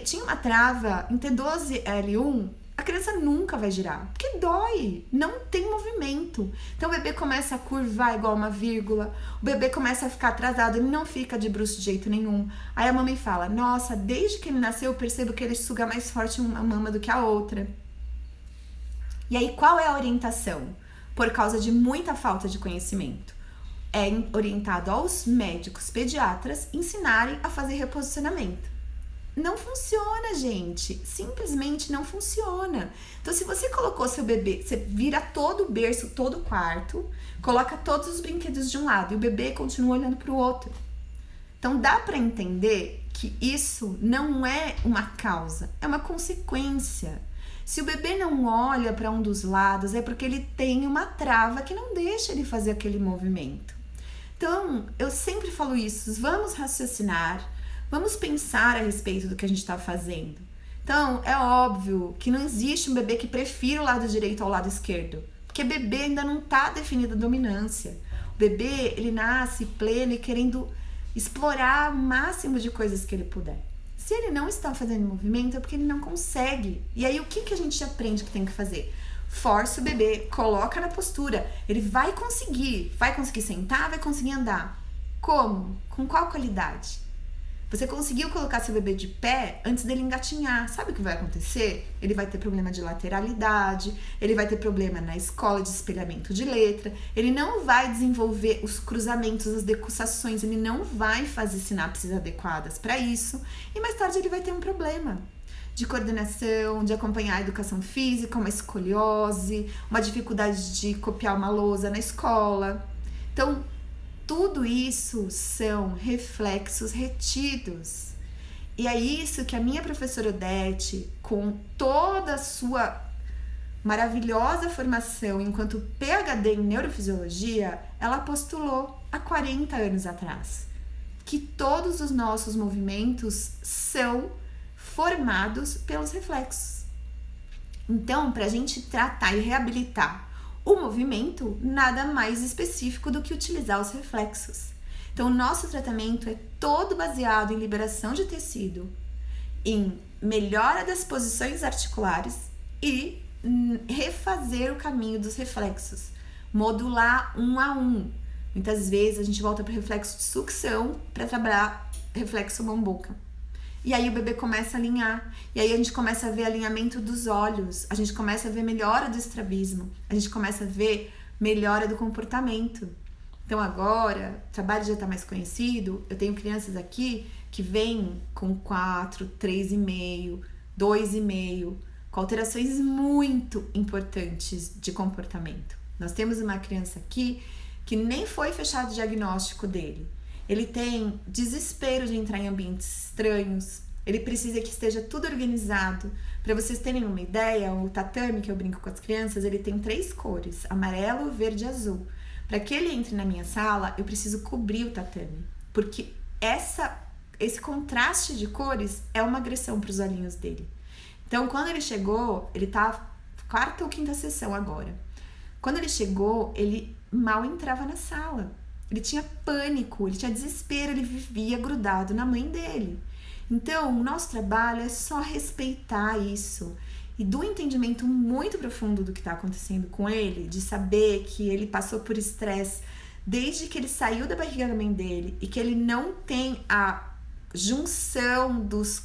Tinha uma trava em T12L1, a criança nunca vai girar, porque dói, não tem movimento. Então o bebê começa a curvar igual uma vírgula, o bebê começa a ficar atrasado, ele não fica de bruço de jeito nenhum. Aí a mamãe fala, nossa, desde que ele nasceu eu percebo que ele suga mais forte uma mama do que a outra. E aí, qual é a orientação? Por causa de muita falta de conhecimento. É orientado aos médicos pediatras ensinarem a fazer reposicionamento. Não funciona, gente. Simplesmente não funciona. Então, se você colocou seu bebê, você vira todo o berço, todo o quarto, coloca todos os brinquedos de um lado e o bebê continua olhando para o outro. Então, dá para entender que isso não é uma causa, é uma consequência. Se o bebê não olha para um dos lados, é porque ele tem uma trava que não deixa ele fazer aquele movimento. Então, eu sempre falo isso, vamos raciocinar, vamos pensar a respeito do que a gente está fazendo. Então, é óbvio que não existe um bebê que prefira o lado direito ao lado esquerdo, porque bebê ainda não está definida a dominância. O bebê, ele nasce pleno e querendo explorar o máximo de coisas que ele puder. Se ele não está fazendo movimento, é porque ele não consegue. E aí, o que a gente aprende que tem que fazer? Força o bebê, coloca na postura. Ele vai conseguir sentar, vai conseguir andar. Como? Com qual qualidade? Você conseguiu colocar seu bebê de pé antes dele engatinhar. Sabe o que vai acontecer? Ele vai ter problema de lateralidade, ele vai ter problema na escola de espelhamento de letra, ele não vai desenvolver os cruzamentos, as decussações, ele não vai fazer sinapses adequadas para isso. E mais tarde ele vai ter um problema de coordenação, de acompanhar a educação física, uma escoliose, uma dificuldade de copiar uma lousa na escola. Então, tudo isso são reflexos retidos. E é isso que a minha professora Odete, com toda a sua maravilhosa formação enquanto PhD em neurofisiologia, ela postulou há 40 anos atrás. Que todos os nossos movimentos são formados pelos reflexos. Então, para a gente tratar e reabilitar o movimento, nada mais específico do que utilizar os reflexos. Então, o nosso tratamento é todo baseado em liberação de tecido, em melhora das posições articulares e refazer o caminho dos reflexos, modular um a um. Muitas vezes a gente volta para o reflexo de sucção para trabalhar reflexo mão-boca. E aí o bebê começa a alinhar. E aí a gente começa a ver alinhamento dos olhos. A gente começa a ver melhora do estrabismo. A gente começa a ver melhora do comportamento. Então agora, o trabalho já está mais conhecido. Eu tenho crianças aqui que vêm com 4, 3,5, 2,5, com alterações muito importantes de comportamento. Nós temos uma criança aqui que nem foi fechado o diagnóstico dele. Ele tem desespero de entrar em ambientes estranhos. Ele precisa que esteja tudo organizado. Para vocês terem uma ideia, o tatame que eu brinco com as crianças, ele tem 3 cores: amarelo, verde e azul. Para que ele entre na minha sala, eu preciso cobrir o tatame, porque esse contraste de cores é uma agressão para os olhinhos dele. Então, quando ele chegou, ele tá 4ª ou 5ª sessão agora. Quando ele chegou, ele mal entrava na sala. Ele tinha pânico, ele tinha desespero, ele vivia grudado na mãe dele. Então, o nosso trabalho é só respeitar isso. E do entendimento muito profundo do que está acontecendo com ele, de saber que ele passou por estresse desde que ele saiu da barriga da mãe dele e que ele não tem a junção dos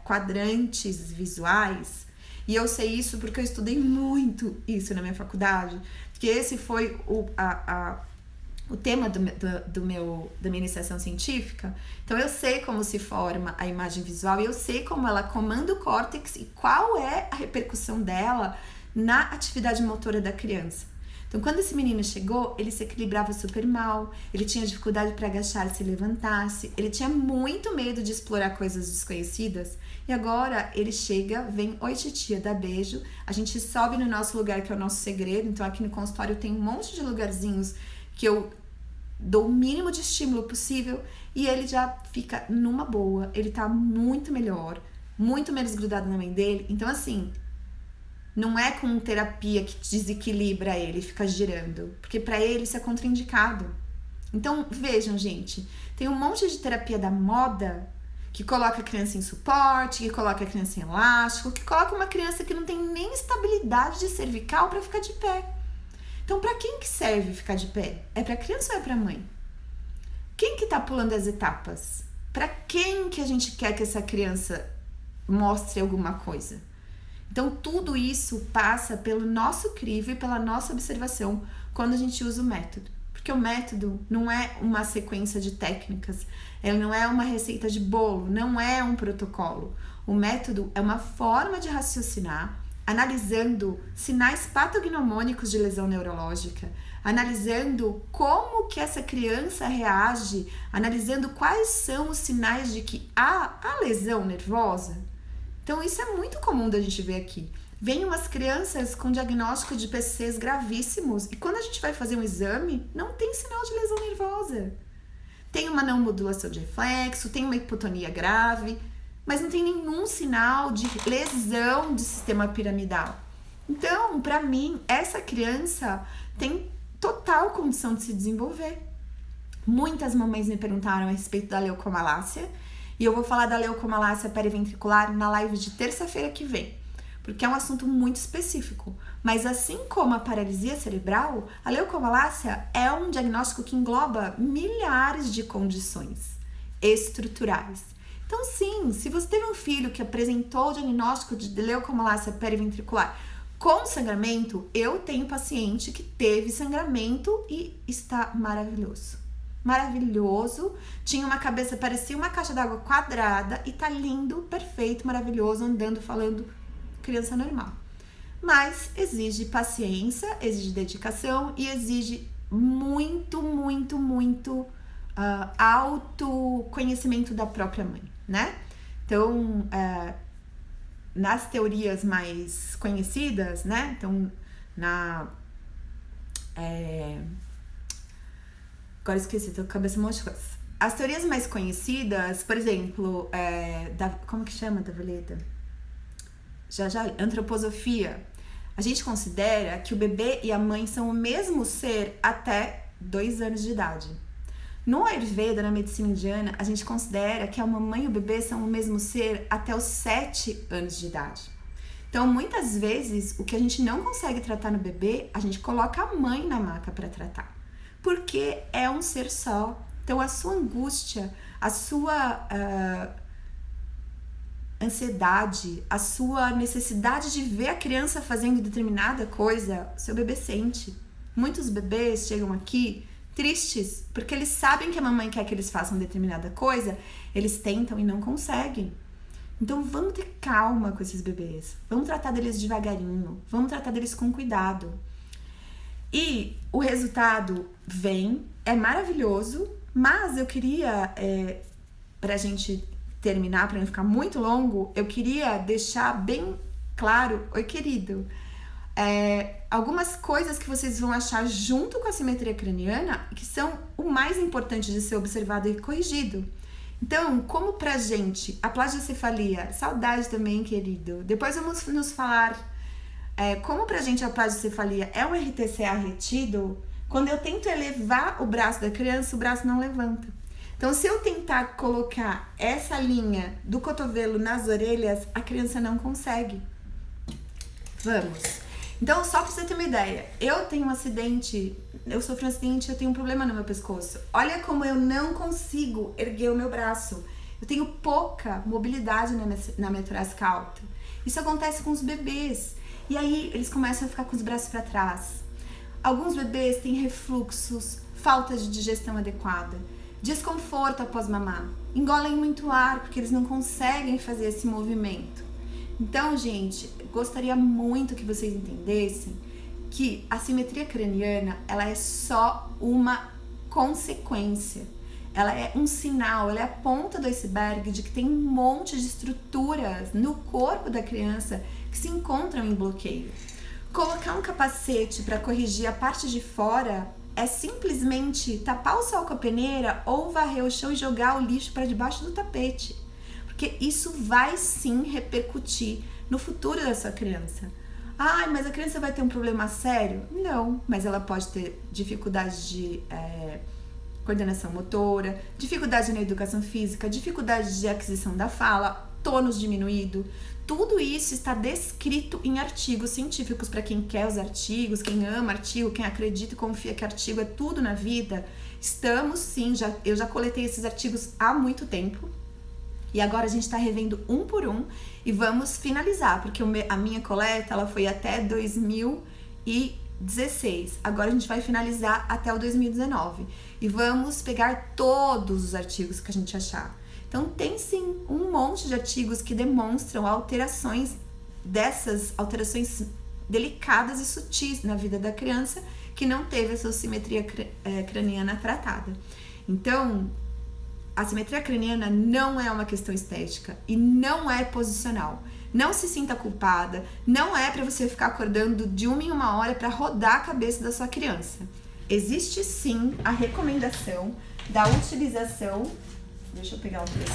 quadrantes visuais. E eu sei isso porque eu estudei muito isso na minha faculdade, porque esse foi o tema da minha iniciação científica. Então eu sei como se forma a imagem visual e eu sei como ela comanda o córtex e qual é a repercussão dela na atividade motora da criança. Então quando esse menino chegou, ele se equilibrava super mal, ele tinha dificuldade para agachar e se levantasse, ele tinha muito medo de explorar coisas desconhecidas. E agora ele chega, vem: oi titia, dá beijo, a gente sobe no nosso lugar que é o nosso segredo. Então aqui no consultório tem um monte de lugarzinhos que eu dou o mínimo de estímulo possível e ele já fica numa boa, ele tá muito melhor, muito menos grudado na mãe dele. Então assim, não é com terapia que desequilibra ele, fica girando, porque pra ele isso é contraindicado. Então vejam, gente, tem um monte de terapia da moda que coloca a criança em suporte, que coloca a criança em elástico, que coloca uma criança que não tem nem estabilidade de cervical pra ficar de pé. Então, para quem que serve ficar de pé? É para criança ou é para mãe? Quem que tá pulando as etapas? Para quem que a gente quer que essa criança mostre alguma coisa? Então, tudo isso passa pelo nosso crivo e pela nossa observação quando a gente usa o método. Porque o método não é uma sequência de técnicas, ele não é uma receita de bolo, não é um protocolo. O método é uma forma de raciocinar, analisando sinais patognomônicos de lesão neurológica, analisando como que essa criança reage, analisando quais são os sinais de que há a lesão nervosa. Então isso é muito comum da gente ver aqui. Vem umas crianças com diagnóstico de PCs gravíssimos e quando a gente vai fazer um exame, não tem sinal de lesão nervosa. Tem uma não modulação de reflexo, tem uma hipotonia grave, mas não tem nenhum sinal de lesão de sistema piramidal. Então, para mim, essa criança tem total condição de se desenvolver. Muitas mamães me perguntaram a respeito da leucomalácia, e eu vou falar da leucomalácia periventricular na live de terça-feira que vem, porque é um assunto muito específico. Mas assim como a paralisia cerebral, a leucomalácia é um diagnóstico que engloba milhares de condições estruturais. Então, sim, se você teve um filho que apresentou o diagnóstico de leucomalácia periventricular com sangramento, eu tenho paciente que teve sangramento e está maravilhoso. Maravilhoso, tinha uma cabeça, parecia uma caixa d'água quadrada e tá lindo, perfeito, maravilhoso, andando, falando, criança normal. Mas exige paciência, exige dedicação e exige muito autoconhecimento da própria mãe, né? Então, nas teorias mais conhecidas, né? Então, agora esqueci, tô com a cabeça um monte de coisa. As teorias mais conhecidas, por exemplo, como que chama, Davileta? Antroposofia. A gente considera que o bebê e a mãe são o mesmo ser até 2 anos de idade. No Ayurveda, na medicina indiana, a gente considera que a mamãe e o bebê são o mesmo ser até os 7 anos de idade. Então, muitas vezes, o que a gente não consegue tratar no bebê, a gente coloca a mãe na maca para tratar. Porque é um ser só. Então, a sua angústia, a sua ansiedade, a sua necessidade de ver a criança fazendo determinada coisa, seu bebê sente. Muitos bebês chegam aqui tristes, porque eles sabem que a mamãe quer que eles façam determinada coisa, eles tentam e não conseguem. Então vamos ter calma com esses bebês, vamos tratar deles devagarinho, vamos tratar deles com cuidado. E o resultado vem, é maravilhoso, mas eu queria, pra gente terminar, para não ficar muito longo, eu queria deixar bem claro, oi querido, algumas coisas que vocês vão achar junto com a simetria craniana que são o mais importante de ser observado e corrigido. Então, como pra gente, a plagiocefalia, saudade também, querido, depois vamos nos falar como pra gente a plagiocefalia é um RTCA retido, quando eu tento elevar o braço da criança, o braço não levanta. Então, se eu tentar colocar essa linha do cotovelo nas orelhas, a criança não consegue. Vamos. Então, só pra você ter uma ideia, eu tenho um acidente, eu sofri um acidente, eu tenho um problema no meu pescoço. Olha como eu não consigo erguer o meu braço. Eu tenho pouca mobilidade na minha torácica alta. Isso acontece com os bebês. E aí, eles começam a ficar com os braços para trás. Alguns bebês têm refluxos, falta de digestão adequada, desconforto após mamar, engolem muito ar porque eles não conseguem fazer esse movimento. Então, gente, gostaria muito que vocês entendessem que a simetria craniana, ela é só uma consequência. Ela é um sinal, ela é a ponta do iceberg de que tem um monte de estruturas no corpo da criança que se encontram em bloqueio. Colocar um capacete para corrigir a parte de fora é simplesmente tapar o sol com a peneira ou varrer o chão e jogar o lixo para debaixo do tapete. Porque isso vai sim repercutir no futuro da sua criança. Ai, mas a criança vai ter um problema sério? Não, mas ela pode ter dificuldade de coordenação motora, dificuldade na educação física, dificuldade de aquisição da fala, tônus diminuído. Tudo isso está descrito em artigos científicos. Para quem quer os artigos, quem ama artigo, quem acredita e confia que artigo é tudo na vida, estamos sim, eu já coletei esses artigos há muito tempo. E agora a gente está revendo um por um e vamos finalizar, porque a minha coleta ela foi até 2016. Agora a gente vai finalizar até o 2019 e vamos pegar todos os artigos que a gente achar. Então tem sim um monte de artigos que demonstram dessas alterações delicadas e sutis na vida da criança que não teve a sua simetria craniana tratada. Então, a simetria craniana não é uma questão estética e não é posicional. Não se sinta culpada, não é para você ficar acordando de uma em uma hora para rodar a cabeça da sua criança. Existe sim a recomendação da utilização, deixa eu pegar um preço,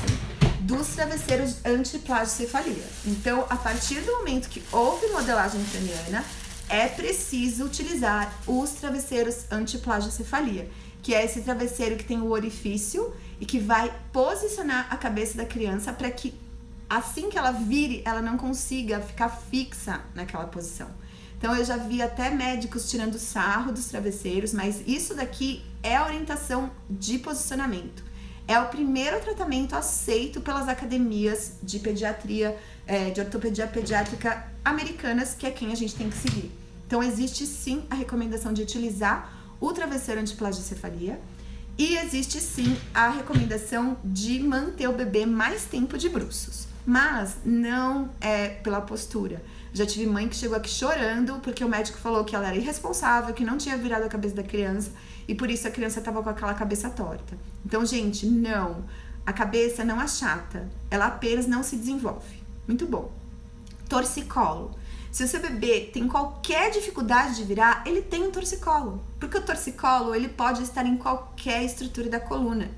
dos travesseiros anti-plagiocefalia. Então, a partir do momento que houve modelagem craniana, é preciso utilizar os travesseiros anti-plagiocefalia, que é esse travesseiro que tem o orifício e que vai posicionar a cabeça da criança para que assim que ela vire, ela não consiga ficar fixa naquela posição. Então eu já vi até médicos tirando sarro dos travesseiros, mas isso daqui é a orientação de posicionamento. É o primeiro tratamento aceito pelas academias de pediatria, de ortopedia pediátrica americanas, que é quem a gente tem que seguir. Então existe sim a recomendação de utilizar o travesseiro anti-plagiocefalia e existe sim a recomendação de manter o bebê mais tempo de bruços, mas não é pela postura. Já tive mãe que chegou aqui chorando porque o médico falou que ela era irresponsável, que não tinha virado a cabeça da criança e por isso a criança estava com aquela cabeça torta. Então, gente, não, a cabeça não achata, ela apenas não se desenvolve. Muito bom. Torcicolo. Se o seu bebê tem qualquer dificuldade de virar, ele tem um torcicolo. Porque o torcicolo, ele pode estar em qualquer estrutura da coluna.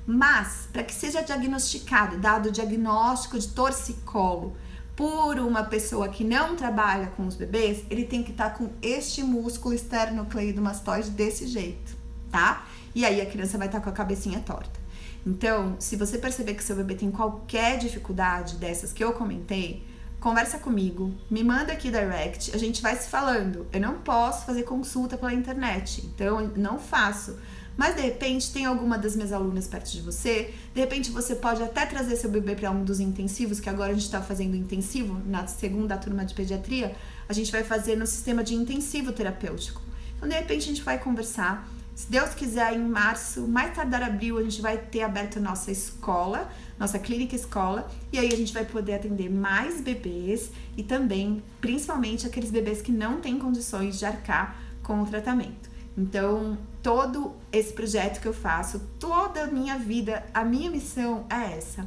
Mas, para que seja diagnosticado, dado o diagnóstico de torcicolo por uma pessoa que não trabalha com os bebês, ele tem que estar com este músculo esternocleidomastoide desse jeito, tá? E aí a criança vai estar com a cabecinha torta. Então, se você perceber que seu bebê tem qualquer dificuldade dessas que eu comentei, conversa comigo, me manda aqui direct, a gente vai se falando. Eu não posso fazer consulta pela internet, então eu não faço. Mas de repente tem alguma das minhas alunas perto de você, de repente você pode até trazer seu bebê para um dos intensivos, que agora a gente está fazendo intensivo, na segunda turma de pediatria, a gente vai fazer no sistema de intensivo terapêutico. Então de repente a gente vai conversar, se Deus quiser em março, mais tardar abril, a gente vai ter aberto a nossa escola, nossa clínica escola, e aí a gente vai poder atender mais bebês e também, principalmente, aqueles bebês que não têm condições de arcar com o tratamento. Então, todo esse projeto que eu faço, toda a minha vida, a minha missão é essa.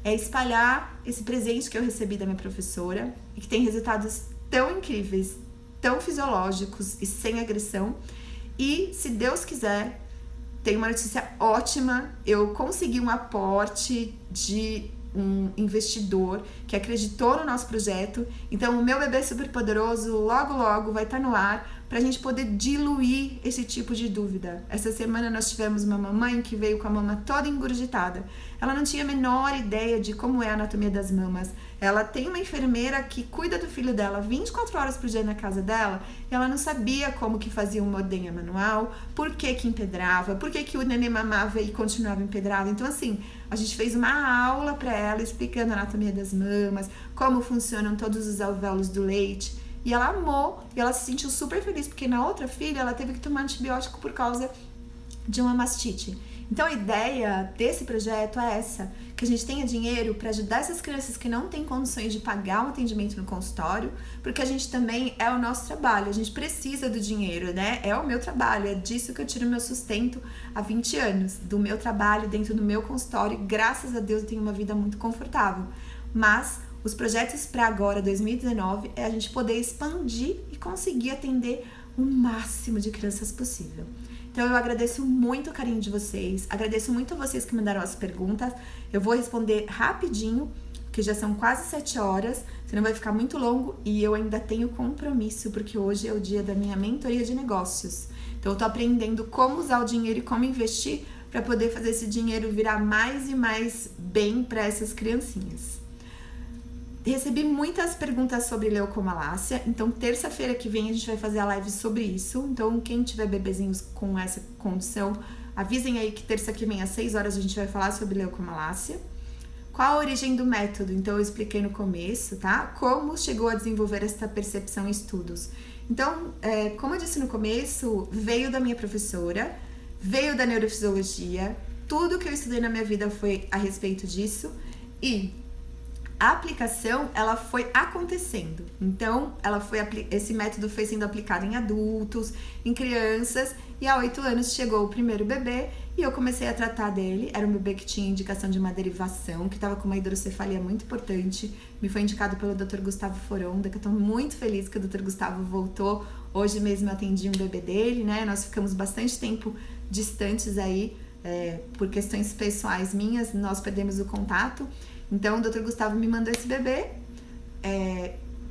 É espalhar esse presente que eu recebi da minha professora e que tem resultados tão incríveis, tão fisiológicos e sem agressão. E, se Deus quiser, tem uma notícia ótima, eu consegui um aporte de um investidor que acreditou no nosso projeto. Então, o meu bebê superpoderoso logo vai estar no ar para a gente poder diluir esse tipo de dúvida. Essa semana nós tivemos uma mamãe que veio com a mama toda engurgitada. Ela não tinha a menor ideia de como é a anatomia das mamas. Ela tem uma enfermeira que cuida do filho dela 24 horas por dia na casa dela, e ela não sabia como que fazia uma ordenha manual, por que que empedrava, por que que o neném mamava e continuava empedrado. Então, assim, a gente fez uma aula para ela explicando a anatomia das mamas, como funcionam todos os alvéolos do leite, e ela amou, e ela se sentiu super feliz, porque na outra filha ela teve que tomar antibiótico por causa de uma mastite. Então a ideia desse projeto é essa, que a gente tenha dinheiro para ajudar essas crianças que não têm condições de pagar um atendimento no consultório, porque a gente também é o nosso trabalho, a gente precisa do dinheiro, né? É o meu trabalho, é disso que eu tiro meu sustento há 20 anos, do meu trabalho dentro do meu consultório, e graças a Deus eu tenho uma vida muito confortável. Mas os projetos para agora, 2019, é a gente poder expandir e conseguir atender o máximo de crianças possível. Então eu agradeço muito o carinho de vocês, agradeço muito a vocês que mandaram as perguntas. Eu vou responder rapidinho, porque já são quase 7 horas, senão vai ficar muito longo, e eu ainda tenho compromisso, porque hoje é o dia da minha mentoria de negócios. Então eu tô aprendendo como usar o dinheiro e como investir para poder fazer esse dinheiro virar mais e mais bem para essas criancinhas. Recebi muitas perguntas sobre leucomalácia, então terça-feira que vem a gente vai fazer a live sobre isso. Então quem tiver bebezinhos com essa condição, avisem aí que terça que vem às 6 horas a gente vai falar sobre leucomalácia. Qual a origem do método? Então eu expliquei no começo, tá? Como chegou a desenvolver essa percepção em estudos. Então, como eu disse no começo, veio da minha professora, veio da neurofisiologia, tudo que eu estudei na minha vida foi a respeito disso, e a aplicação, ela foi acontecendo. Então, esse método foi sendo aplicado em adultos, em crianças, e há 8 anos chegou o primeiro bebê e eu comecei a tratar dele. Era um bebê que tinha indicação de uma derivação, que estava com uma hidrocefalia muito importante. Me foi indicado pelo Dr. Gustavo Foronda, que eu estou muito feliz que o Dr. Gustavo voltou. Hoje mesmo eu atendi um bebê dele, né? Nós ficamos bastante tempo distantes aí, por questões pessoais minhas, nós perdemos o contato. Então, o Dr. Gustavo me mandou esse bebê,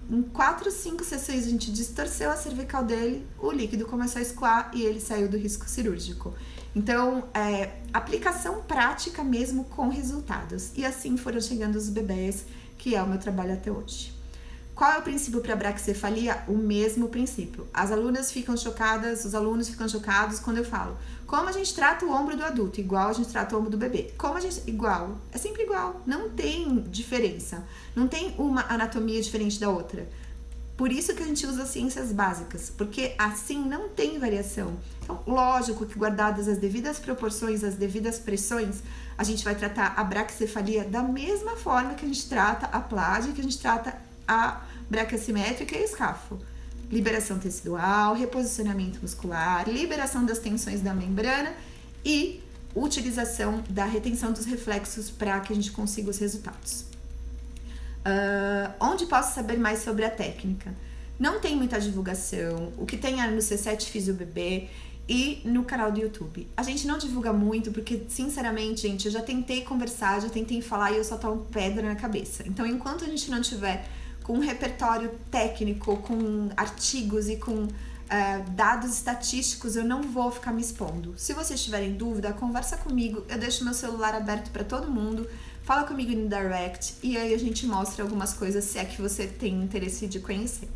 em 4, 5 sessões a gente distorceu a cervical dele, o líquido começou a escoar e ele saiu do risco cirúrgico. Então, aplicação prática mesmo com resultados. E assim foram chegando os bebês, que é o meu trabalho até hoje. Qual é o princípio para braquicefalia? O mesmo princípio. As alunas ficam chocadas, os alunos ficam chocados quando eu falo. Como a gente trata o ombro do adulto? Igual a gente trata o ombro do bebê. Como a gente... Igual. É sempre igual. Não tem diferença. Não tem uma anatomia diferente da outra. Por isso que a gente usa ciências básicas. Porque assim não tem variação. Então, lógico que guardadas as devidas proporções, as devidas pressões, a gente vai tratar a braquicefalia da mesma forma que a gente trata a plágia, que a gente trata a braquiassimétrica e o escafo. Liberação tecidual, reposicionamento muscular, liberação das tensões da membrana e utilização da retenção dos reflexos para que a gente consiga os resultados. Onde posso saber mais sobre a técnica? Não tem muita divulgação, o que tem é no C7 Fisio Bebê e no canal do YouTube. A gente não divulga muito porque, sinceramente, gente, eu já tentei conversar, já tentei falar e eu só tomo pedra na cabeça. Então, enquanto a gente não tiver com um repertório técnico, com artigos e com dados estatísticos, eu não vou ficar me expondo. Se vocês tiverem dúvida, conversa comigo, eu deixo meu celular aberto para todo mundo, fala comigo no direct e aí a gente mostra algumas coisas se é que você tem interesse de conhecer.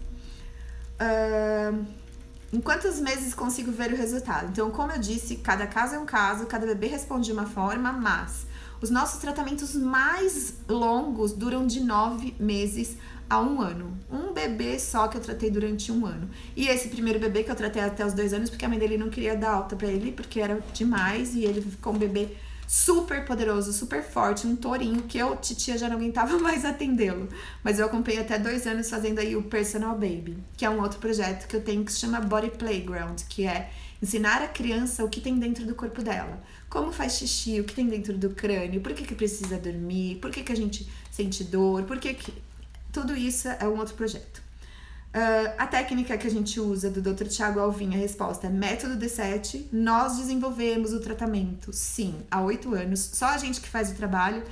em quantos meses consigo ver o resultado? Então, como eu disse, cada caso é um caso, cada bebê responde de uma forma, mas os nossos tratamentos mais longos duram de 9 meses a 1 ano. Um bebê só que eu tratei durante 1 ano. E esse primeiro bebê que eu tratei até os 2 anos, porque a mãe dele não queria dar alta pra ele, porque era demais, e ele ficou um bebê super poderoso, super forte, um tourinho, que eu, titia, já não aguentava mais atendê-lo. Mas eu acompanhei até 2 anos fazendo aí o Personal Baby, que é um outro projeto que eu tenho que se chama Body Playground, que é ensinar a criança o que tem dentro do corpo dela. Como faz xixi, o que tem dentro do crânio, por que precisa dormir, por que a gente sente dor, por que... Tudo isso é um outro projeto. A técnica que a gente usa do Dr. Tiago Alvim, a resposta é método D7. Nós desenvolvemos o tratamento, sim, há 8 anos. Só a gente que faz o trabalho.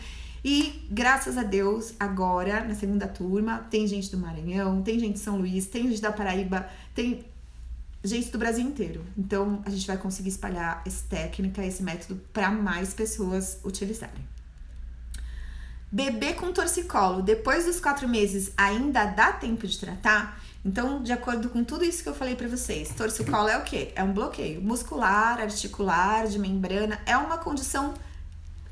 E, graças a Deus, agora, na segunda turma, tem gente do Maranhão, tem gente de São Luís, tem gente da Paraíba, tem gente do Brasil inteiro. Então, a gente vai conseguir espalhar essa técnica, esse método, para mais pessoas utilizarem. Bebê com torcicolo, depois dos 4 meses, ainda dá tempo de tratar? Então, de acordo com tudo isso que eu falei pra vocês, torcicolo é o quê? É um bloqueio muscular, articular, de membrana, é uma condição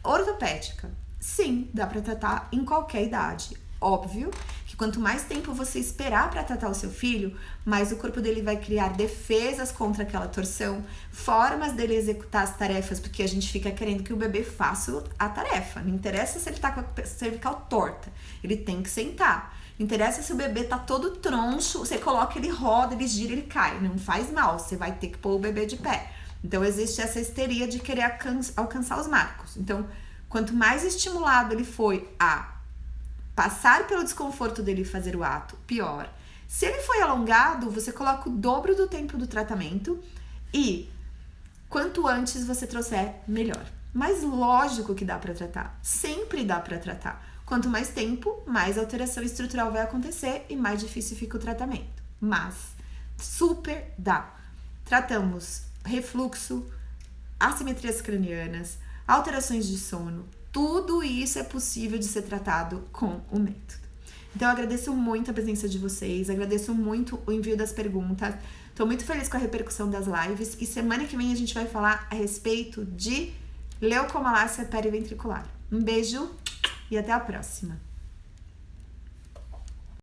ortopédica. Sim, dá pra tratar em qualquer idade. Óbvio que quanto mais tempo você esperar para tratar o seu filho, mais o corpo dele vai criar defesas contra aquela torção, formas dele executar as tarefas, porque a gente fica querendo que o bebê faça a tarefa. Não interessa se ele tá com a cervical torta, ele tem que sentar. Não interessa se o bebê tá todo troncho, você coloca, ele roda, ele gira, ele cai. Não faz mal, você vai ter que pôr o bebê de pé. Então, existe essa histeria de querer alcançar os marcos. Então, quanto mais estimulado ele foi a passar pelo desconforto dele fazer o ato, pior. Se ele foi alongado, você coloca o dobro do tempo do tratamento e quanto antes você trouxer, melhor. Mas lógico que dá pra tratar, sempre dá pra tratar. Quanto mais tempo, mais alteração estrutural vai acontecer e mais difícil fica o tratamento. Mas super dá. Tratamos refluxo, assimetrias cranianas, alterações de sono. Tudo isso é possível de ser tratado com o método. Então, eu agradeço muito a presença de vocês, agradeço muito o envio das perguntas. Tô muito feliz com a repercussão das lives e semana que vem a gente vai falar a respeito de leucomalácia periventricular. Um beijo e até a próxima!